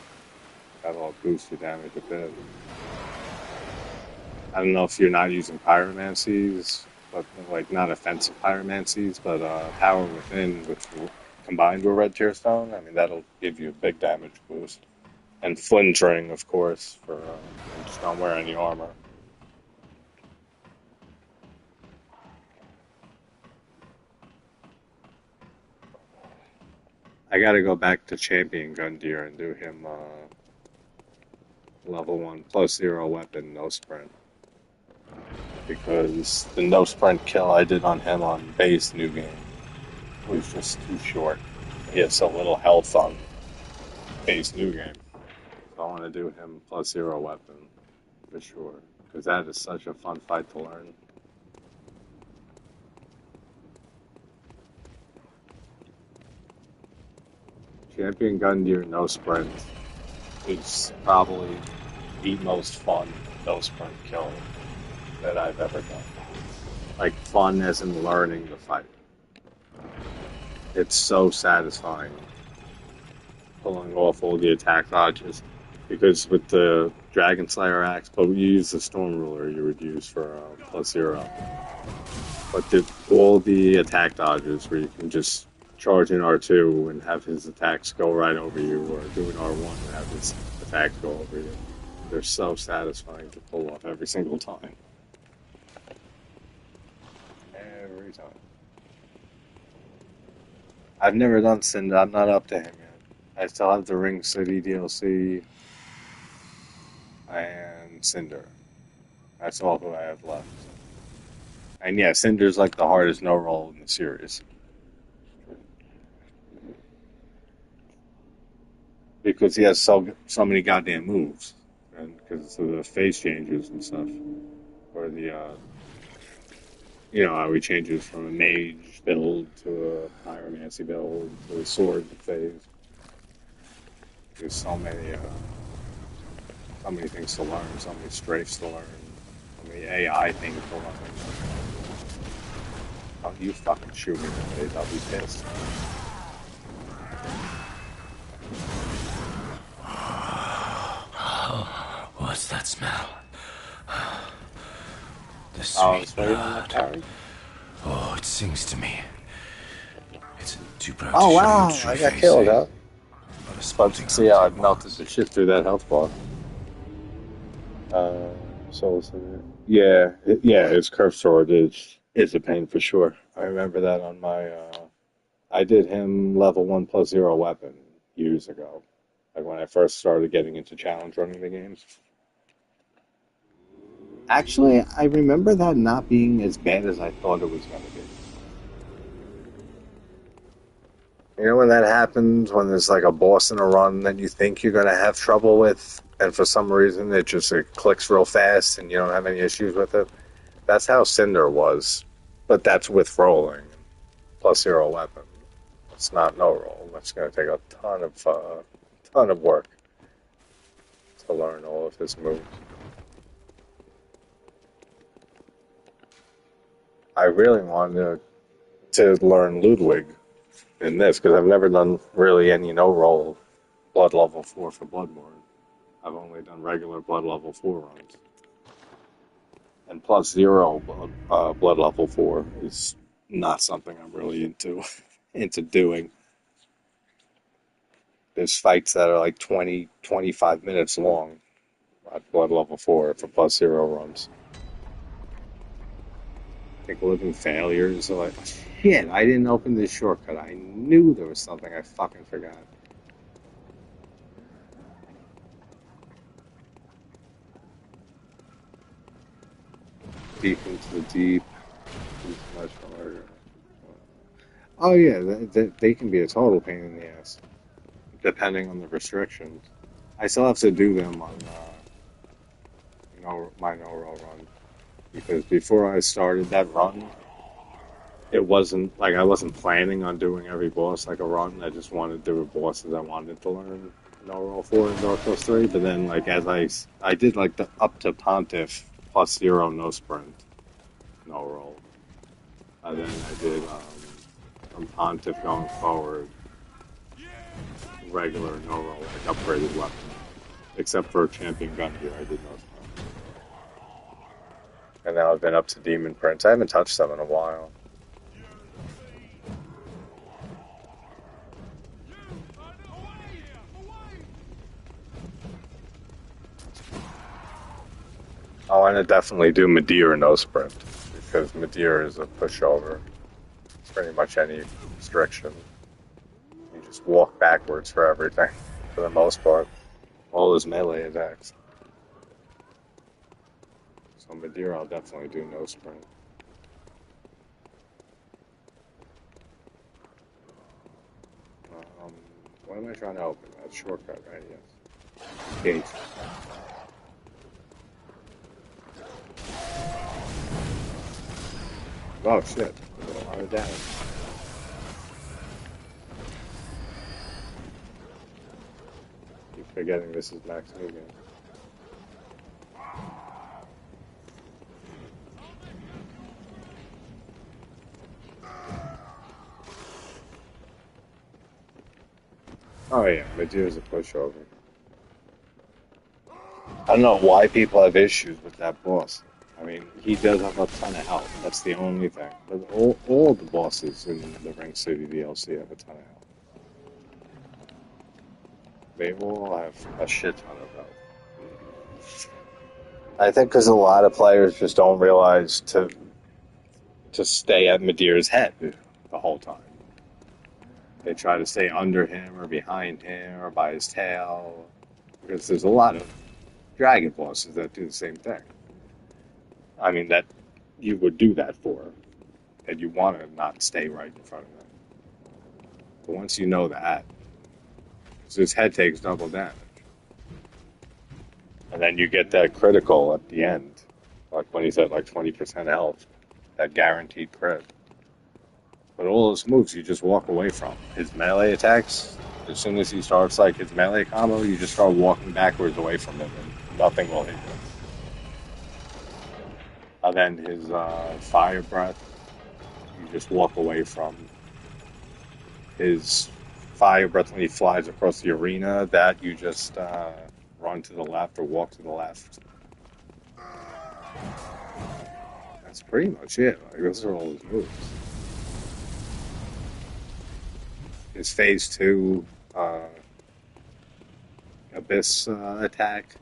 That'll boost your damage a bit. I don't know if you're not using pyromancies, but like not offensive pyromancies, but power within combined with Red Tearstone. I mean, that'll give you a big damage boost. And Flint Ring, of course, for just don't wear any armor. I gotta go back to Champion Gundyr and do him level 1 +0 weapon, no sprint. Because the no sprint kill I did on him on base new game was just too short. He has so little health on base new game. So I want to do him +0 weapon for sure. Because that is such a fun fight to learn. Champion Gundyr no sprint is probably the most fun no sprint kill that I've ever done. Like fun as in learning the fight. It's so satisfying pulling off all the attack dodges. Because with the Dragon Slayer axe, but you use the Storm Ruler you would use for +0. But all the attack dodges where you can just charge in R2 and have his attacks go right over you, or do an R1 and have his attacks go over you. They're so satisfying to pull off every single time. Every time. I've never done Cinder. I'm not up to him yet. I still have the Ring City DLC and Cinder. That's all who I have left. And yeah, Cinder's like the hardest no roll in the series. Because he has so many goddamn moves. And because of the phase changes and stuff. Or the, how he changes from a mage build to a pyromancy build to a sword phase. There's so many things to learn, so many strafes to learn. the AI thing for one. Don't you fucking shoot me, please. I'll be pissed. What's that smell? The Oh, sweet it's right on that blood. parry? Oh, it sings to me. It's too proud Oh, to show wow! your true I got face, killed, eh? huh? But a But sporting see how I hunter melted was. the shit through that health bar. So yeah, his curved sword is a pain for sure. I remember that on my. I did him level 1+0 weapon years ago, like when I first started getting into challenge running the games. Actually, I remember that not being as bad as I thought it was going to be. You know when that happens, when there's like a boss in a run that you think you're going to have trouble with, and for some reason it clicks real fast and you don't have any issues with it? That's how Cinder was, but that's with rolling, +0 weapon. It's not no roll. That's going to take a ton of work to learn all of his moves. I really wanted to learn Ludwig in this because I've never done really any no roll blood level 4 for Bloodborne. I've only done regular blood level 4 runs. And +0 blood level 4 is not something I'm really into doing. There's fights that are like 20, 25 minutes long at blood level 4 for +0 runs. I think living failures are like, shit, I didn't open this shortcut. I knew there was something I fucking forgot. Deep into the deep. Much harder. Oh yeah, they can be a total pain in the ass, depending on the restrictions. I still have to do them on my no roll run because before I started that run, it wasn't like I wasn't planning on doing every boss like a run. I just wanted to do bosses I wanted to learn no roll for in Dark Souls 3. But then like as I did like the up to Pontiff +0 no sprint no roll, and then I did from Pontiff going forward regular no roll like upgraded weapon. Except for Champion Gun Gear, I did no sprint. And now I've been up to Demon Prince. I haven't touched them in a while. I want to definitely do Madeira no sprint because Madeira is a pushover. It's pretty much any restriction. You just walk backwards for everything, for the most part. All his melee attacks. So Madeira, I'll definitely do no sprint. What am I trying to open? That's shortcut, right? Yes. Gate. Oh shit! A lot of damage. Keep forgetting this is max movement. Oh yeah, Madeira's a pushover. I don't know why people have issues with that boss. I mean, he does have a ton of health. That's the only thing. But all the bosses in the Ring City DLC have a ton of health. They all have a shit ton of health. I think because a lot of players just don't realize to stay at Madeira's head the whole time. They try to stay under him or behind him or by his tail. Because there's a lot of dragon bosses that do the same thing. I mean, that you would do that for, and you want to not stay right in front of them. But once you know that, so his head takes double damage. And then you get that critical at the end, like when he's at like 20% health, that guaranteed crit. But all those moves you just walk away from. His melee attacks, as soon as he starts like his melee combo, you just start walking backwards away from him and nothing will hit you. And then his fire breath, you just walk away from. His fire breath when he flies across the arena, that you just run to the left or walk to the left. That's pretty much it. Like, those are all his moves. His phase 2 Abyss attack.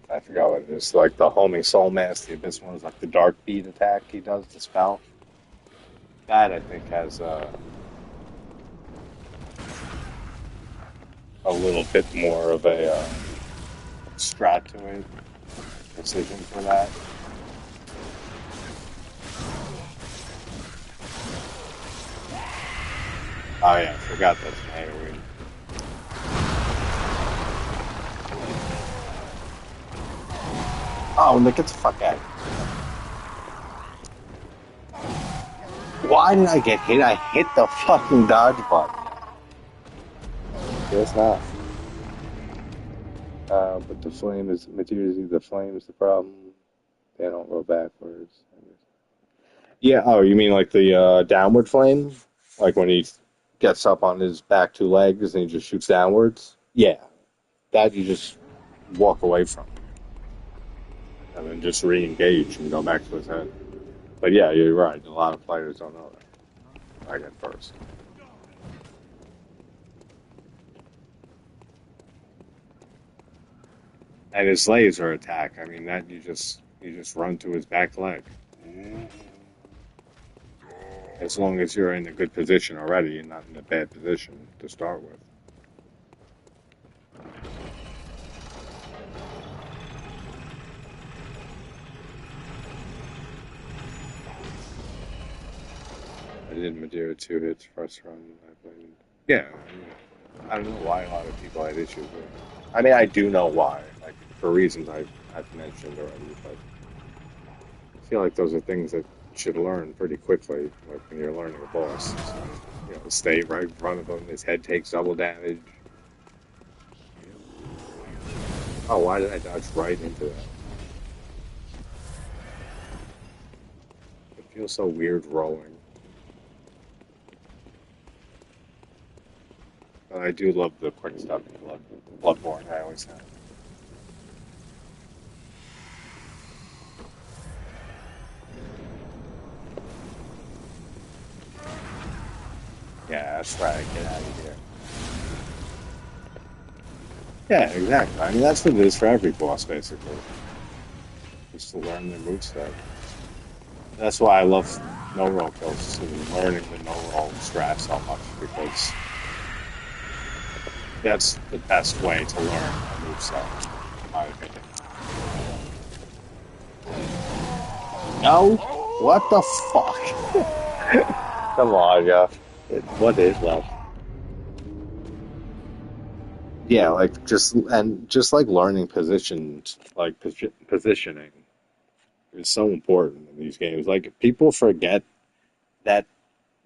I forgot what it is. Like the homing soul mask, the Abyss one is like the dark bead attack he does, the spell. That I think has a little bit more of a strat to it, precision for that. Oh yeah, I forgot that's an AoE. Oh, Nick, get the fuck out. Why did I get hit? I hit the fucking dodge button. Guess not. But the flame is materially the flame is the problem. They don't go backwards. Yeah. Oh, you mean like the downward flame? Like when he gets up on his back 2 legs and he just shoots downwards? Yeah. That you just walk away from. And then just re-engage and go back to his head. But yeah, you're right. A lot of players don't know that. Right at first. And his laser attack, I mean, that you just run to his back leg. As long as you're in a good position already and not in a bad position to start with. I did Madeira 2 hits first run. I played. Yeah, I don't know why a lot of people had issues with it. I mean, I do know why, like for reasons I've mentioned already, but I feel like those are things that you should learn pretty quickly, like when you're learning a boss. So, stay right in front of him. His head takes double damage. Oh, why did I dodge right into that? It feels so weird rolling. But I do love the quick stuff in Bloodborne. I always have. Yeah, that's right. Get out of here. Yeah, exactly. I mean, that's what it is for every boss, basically. Just to learn their moveset. That's why I love no-roll kills, and learning the no-roll strat so much, because that's the best way to learn a moveset, in my opinion. No? What the fuck? Come on, yeah. What is left? Yeah, like just like learning positions, like positioning is so important in these games. Like people forget that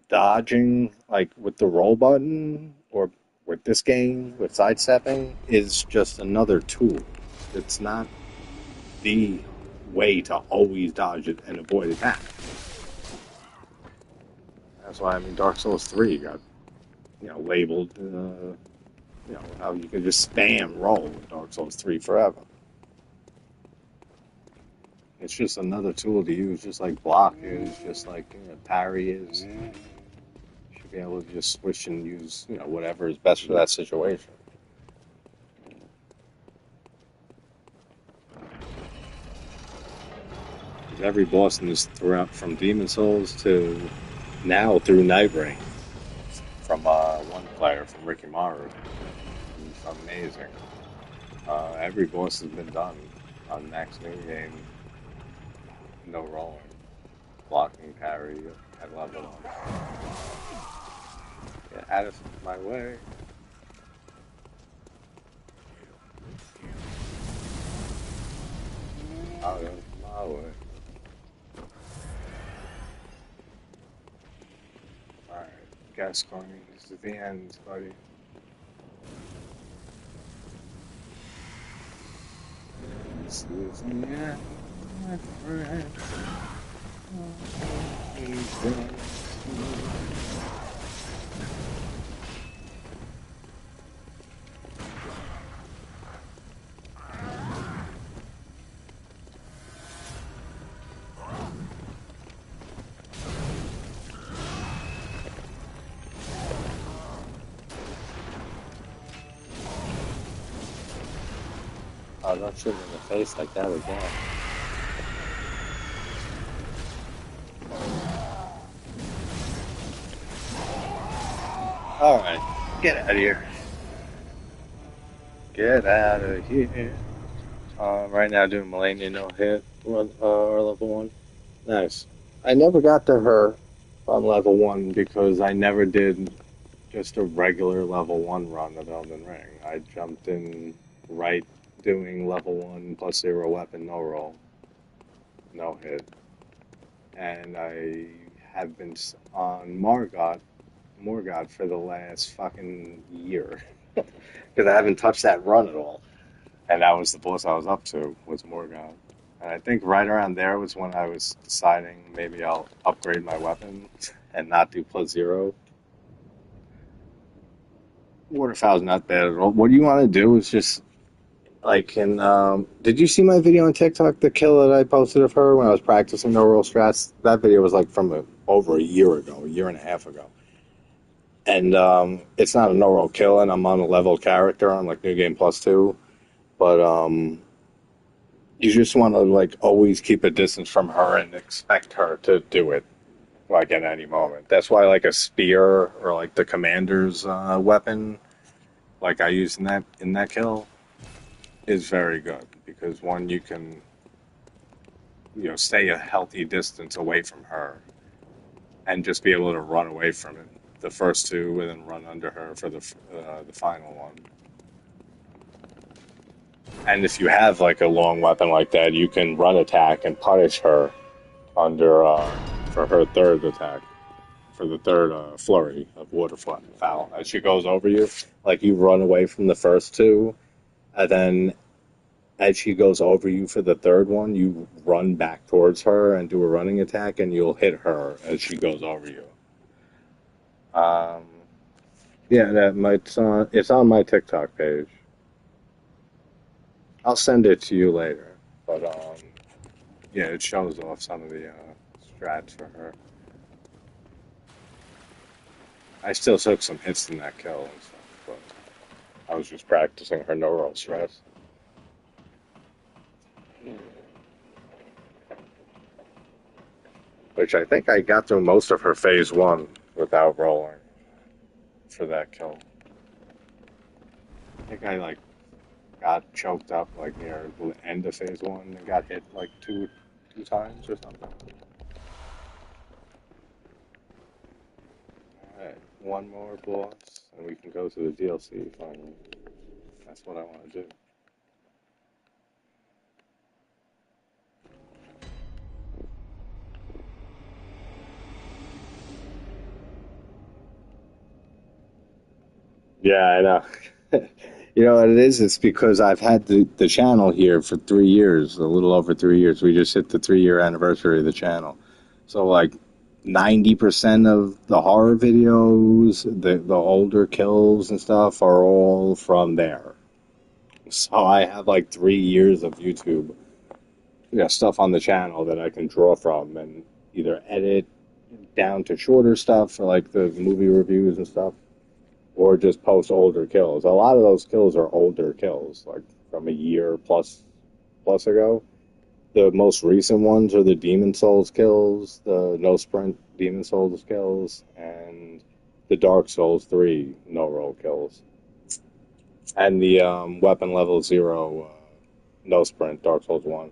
dodging, like with the roll button or with this game with sidestepping, is just another tool. It's not the way to always dodge it and avoid attack. That's why I mean Dark Souls 3 got labeled. How you can just spam roll in Dark Souls 3 forever. It's just another tool to use, just like block is, just like parry is. You should be able to just switch and use whatever is best for that situation. Every boss in this throughout, from Demon Souls to now through Night Ring, from one player, from Ricky Maru. It's amazing. Every boss has been done on Max New Game. No rolling, blocking, parry. I love it. Get out of my way. Out of my way. Alright, Gascoigne, this is the end, buddy. This is the end. Oh, don't shoot me in the face like that again. Alright, get out of here. Get out of here. Right now doing Melania no hit, or level 1. Nice. I never got to her on level 1 because I never did just a regular level 1 run of Elden Ring. I jumped in right doing level 1 plus 0 weapon, no roll, no hit. And I have been on Morgott for the last fucking year. Because I haven't touched that run at all. And that was the boss I was up to, was Morgott. And I think right around there was when I was deciding maybe I'll upgrade my weapon and not do plus 0. Waterfowl's not bad at all. What you want to do is just, like, did you see my video on TikTok, the kill that I posted of her when I was practicing no roll strats? That video was, like, from over a year ago, a year and a half ago. And it's not a no roll kill, and I'm on a level character on, like, New Game Plus 2. But, you just want to, like, always keep a distance from her and expect her to do it, like, at any moment. That's why, like, a spear or, like, the commander's weapon, like I used in that kill, is very good. Because, one, you can, stay a healthy distance away from her and just be able to run away from it. The first two, and then run under her for the final one. And if you have, like, a long weapon like that, you can run attack and punish her under for her third attack, for the third flurry of waterfowl. As she goes over you, like, you run away from the first two, and then as she goes over you for the third one, you run back towards her and do a running attack, and you'll hit her as she goes over you. Yeah, it's on my TikTok page. I'll send it to you later, but yeah, it shows off some of the strats for her. I still took some hits in that kill and stuff, but I was just practicing her no roll strats. Which I think I got through most of her phase 1 without rolling for that kill. I think I, like, got choked up, like, near the end of phase 1 and got hit, like, two times or something. Alright, one more boss, and we can go to the DLC finally. That's what I want to do. Yeah, I know. You know what it is? It's because I've had the channel here for 3 years, a little over 3 years. We just hit the 3-year anniversary of the channel. So, like, 90% of the horror videos, the older kills and stuff, are all from there. So I have, like, 3 years of YouTube, stuff on the channel that I can draw from and either edit down to shorter stuff for, like, the movie reviews and stuff, or just post older kills. A lot of those kills are older kills, like from a year plus ago. The most recent ones are the Demon Souls kills, the no sprint Demon Souls kills, and the Dark Souls 3 no roll kills, and the weapon level 0 no sprint Dark Souls 1.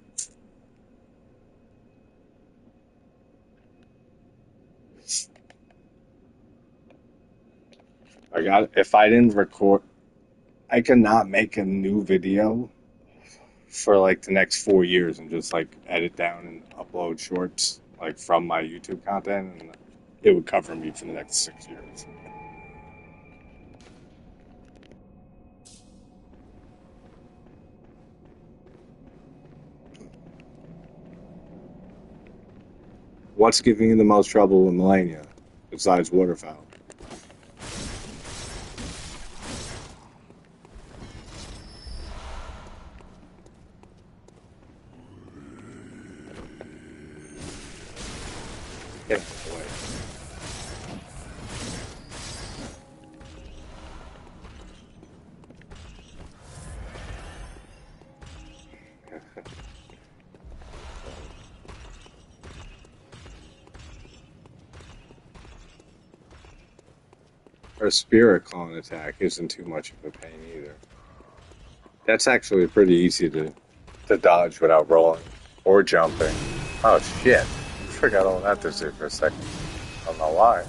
If I didn't record, I could not make a new video for, like, the next 4 years and just, like, edit down and upload shorts, like, from my YouTube content, and it would cover me for the next 6 years. What's giving you the most trouble in Melania besides waterfowl? Get out of the way. Her spirit clone attack isn't too much of a pain either. That's actually pretty easy to dodge without rolling or jumping. Oh shit. I forgot all that to do for a second. I don't know why.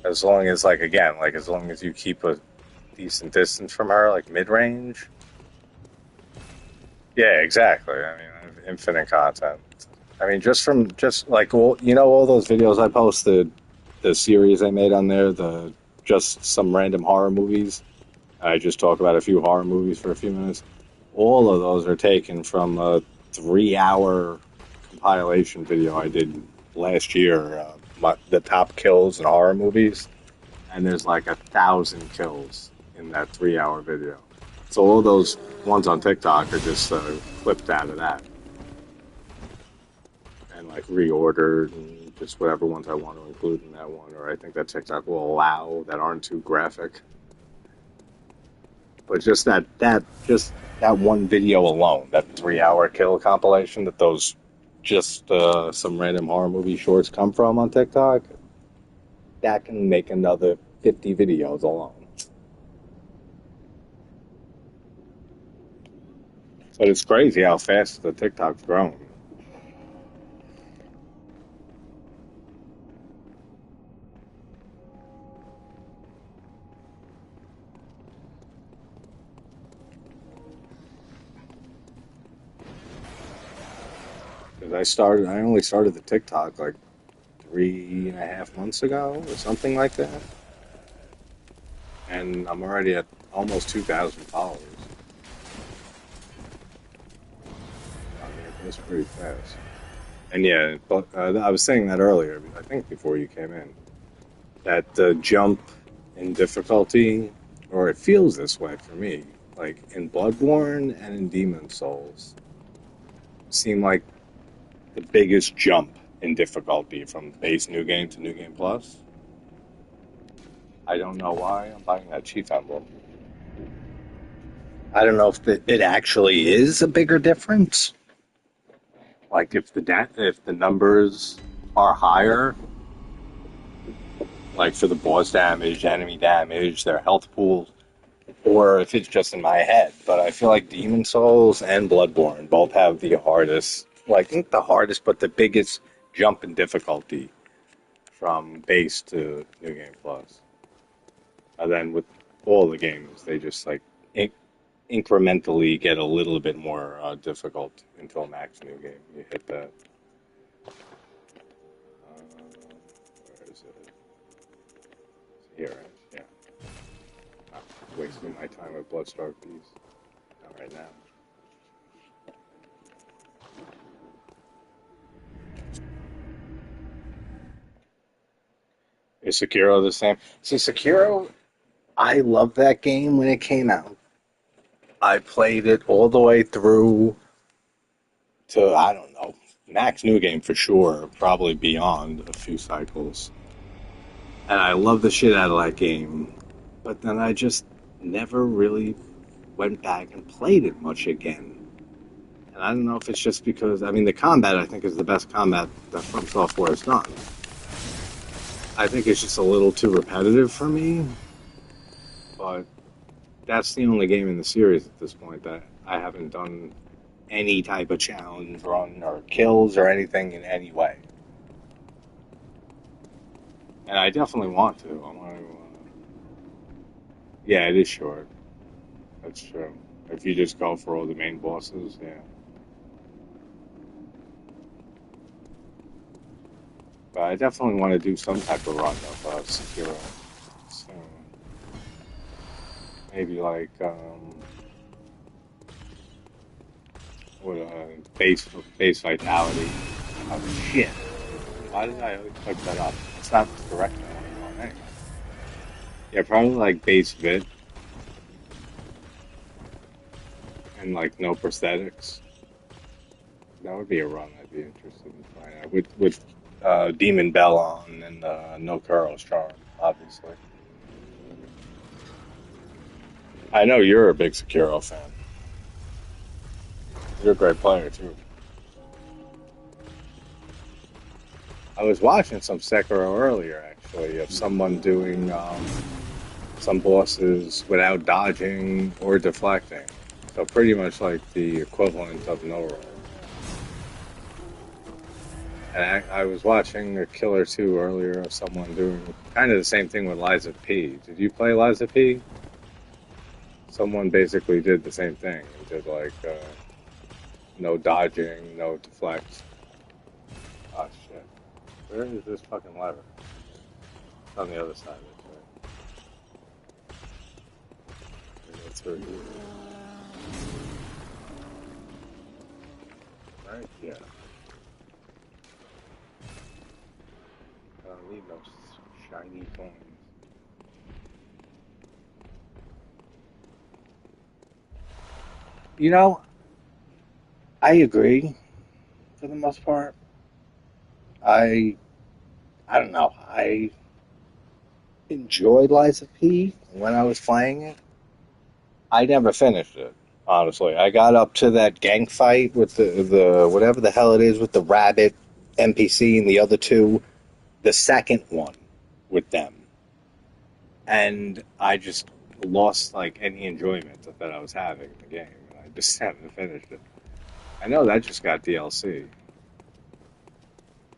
As long as, like, again, like, as long as you keep a decent distance from her, like, mid-range. Yeah, exactly. I mean, infinite content. I mean, just like, all, you know, all those videos I posted, the series I made on there, just some random horror movies. I just talk about a few horror movies for a few minutes. All of those are taken from a 3-hour compilation video I did last year, the top kills in horror movies, and there's like 1,000 kills in that 3-hour video. So all those ones on TikTok are just clipped out of that, and like reordered, and just whatever ones I want to include in that one, or I think that TikTok will allow that aren't too graphic. But just that one video alone, that 3-hour kill compilation that those just some random horror movie shorts come from on TikTok, that can make another 50 videos alone. But it's crazy how fast the TikTok's grown. Because I only started the TikTok like 3.5 months ago or something like that. And I'm already at almost 2,000 followers. I mean, that's pretty fast. And yeah, but I was saying that earlier, I think before you came in, that the jump in difficulty, or it feels this way for me, like in Bloodborne and in Demon Souls, seem like the biggest jump in difficulty from base New Game to New Game Plus. I don't know why I'm buying that Chief Emblem. I don't know if it actually is a bigger difference. Like if the numbers are higher, like for the boss damage, enemy damage, their health pools, or if it's just in my head. But I feel like Demon Souls and Bloodborne both have the hardest, like not the hardest, but the biggest jump in difficulty from base to New Game Plus. And then with all the games, they just like incrementally get a little bit more difficult until max New Game. You hit that. Where is it? Here, right? Yeah. I'm wasting my time with Bloodstar Peace. Not right now. Is Sekiro the same? See, Sekiro, I loved that game when it came out. I played it all the way through to, I don't know, max New Game for sure, probably beyond a few cycles. And I love the shit out of that game. But then I just never really went back and played it much again. And I don't know if it's just because, I mean, the combat I think is the best combat that From Software has done. I think it's just a little too repetitive for me. But that's the only game in the series at this point that I haven't done any type of challenge run or kills or anything in any way. And I definitely want to. I want to. Yeah, it is short. That's true. If you just go for all the main bosses, yeah. But I definitely want to do some type of run of Sekiro. So maybe like with base vitality. Oh shit! Why did I always fuck that up? It's not the direction I want to go in anyway. Yeah, probably like base vit and like no prosthetics. That would be a run I'd be interested in trying out with Demon Bell on and no Kuro's charm, obviously. I know you're a big Sekiro fan. You're a great player too. I was watching some Sekiro earlier, actually, of someone doing some bosses without dodging or deflecting. So pretty much like the equivalent of no roll. And I was watching a Killer 2 earlier of someone doing kind of the same thing with Liza P. Did you play Liza P? Someone basically did the same thing. He did like no dodging, no deflect. Oh shit. Where is this fucking lever? It's on the other side of it. Right? Go through here. Right? Yeah. I don't need no shiny coins. You know, I agree for the most part. I I don't know. I enjoyed Liza P when I was playing it. I never finished it, honestly. I got up to that gang fight with the whatever the hell it is with the rabbit NPC and the other two, the second one with them. And I just lost like any enjoyment that I was having in the game. And I just haven't finished it. I know that just got DLC.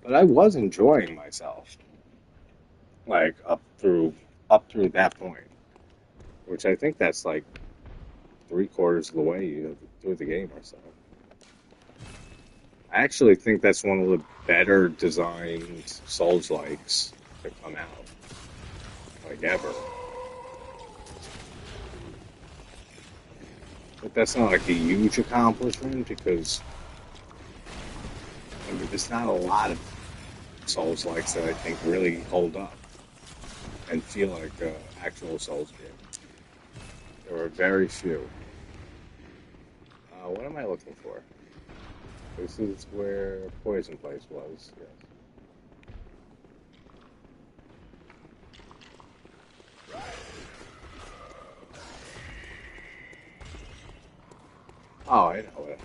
But I was enjoying myself. Like up through that point. Which I think that's like 3/4 of the way through the game or so. I actually think that's one of the better designed Souls likes to come out, like ever. But that's not like a huge accomplishment because I mean, there's not a lot of Souls likes that I think really hold up and feel like an actual Souls game. There are very few. What am I looking for? This is where Poison Place was. Yes. Oh, I know it.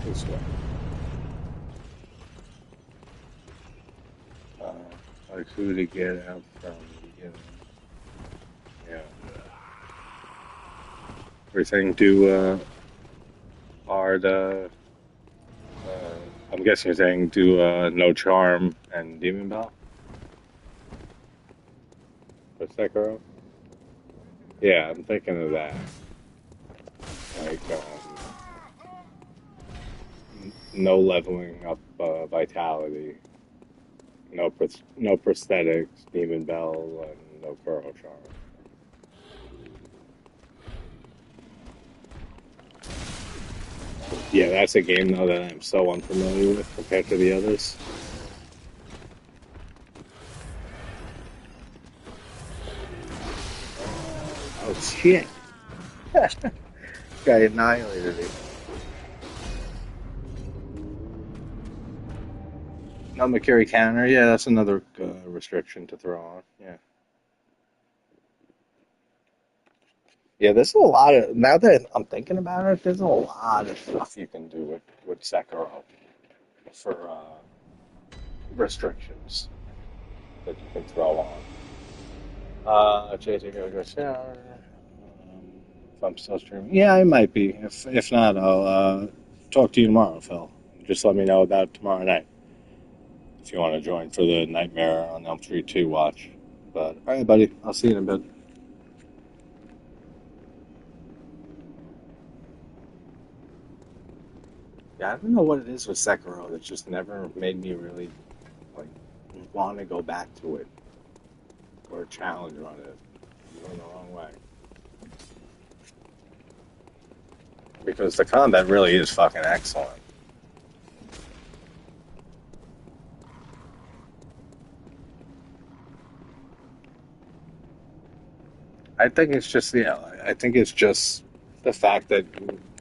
This way. Like who to get out from the beginning. Yeah. We're saying do Ard. I'm guessing you're saying do No Charm and Demon Bell for Sekiro. Yeah, I'm thinking of that. Like no leveling up vitality, no prosthetics, Demon Bell, and no Kuro Charm. Yeah, that's a game though that I'm so unfamiliar with compared to the others. Oh shit! Guy annihilated it. No Makiri counter. Yeah, that's another restriction to throw on. Yeah. Yeah, there's a lot of now that I'm thinking about it. There's a lot of stuff you can do with Sekiro for restrictions that you can throw on. JJ gotta go shower. If I'm still streaming, yeah, I might be. If not, I'll talk to you tomorrow, Phil. Just let me know about tomorrow night if you want to join for the Nightmare on Elm Street 2 watch. But all right, buddy, I'll see you in a bit. Yeah, I don't know what it is with Sekiro that just never made me really like want to go back to it. or a challenge on it, you're going the wrong way. Because the combat really is fucking excellent. I think it's just I think it's just the fact that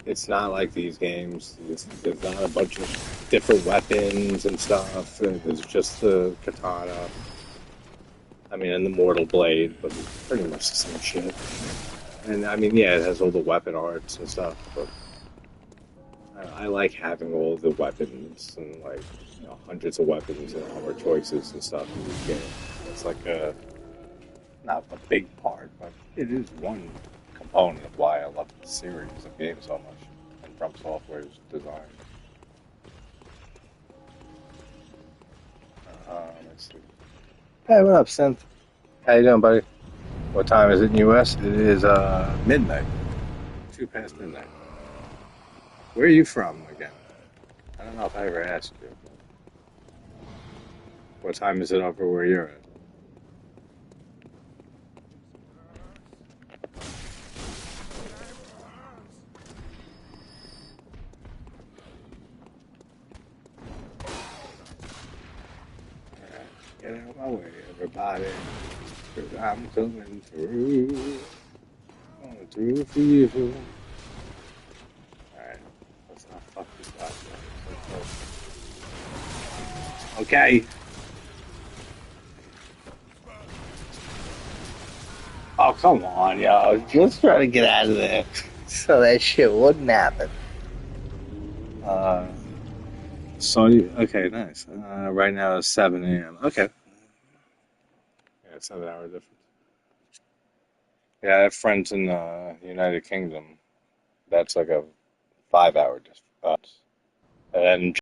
it's not like these games. There's not a bunch of different weapons and stuff. There's just the katana. I mean, and the mortal blade, but it's pretty much the same shit. And I mean, yeah, it has all the weapon arts and stuff, but I like having all the weapons and like hundreds of weapons and armor choices and stuff in this game. It's like not a big part, but it is one component of why I love the series of games so much and From Software's design. Let's see. Hey, what up, Synth? How you doing, buddy? What time is it in US? It is midnight. 2 past midnight. Where are you from again? I don't know if I ever asked you. What time is it over where you're at? Get out of my way, everybody. Cause I'm coming through. Coming through for you. Alright. Let's not fuck this guy. Okay. Oh, come on, yo. Just try to get out of there. So that shit wouldn't happen. Okay, nice. Right now it's 7 a.m. Okay. Yeah, 7 hour difference. Yeah, I have friends in the United Kingdom. That's like a 5 hour difference. And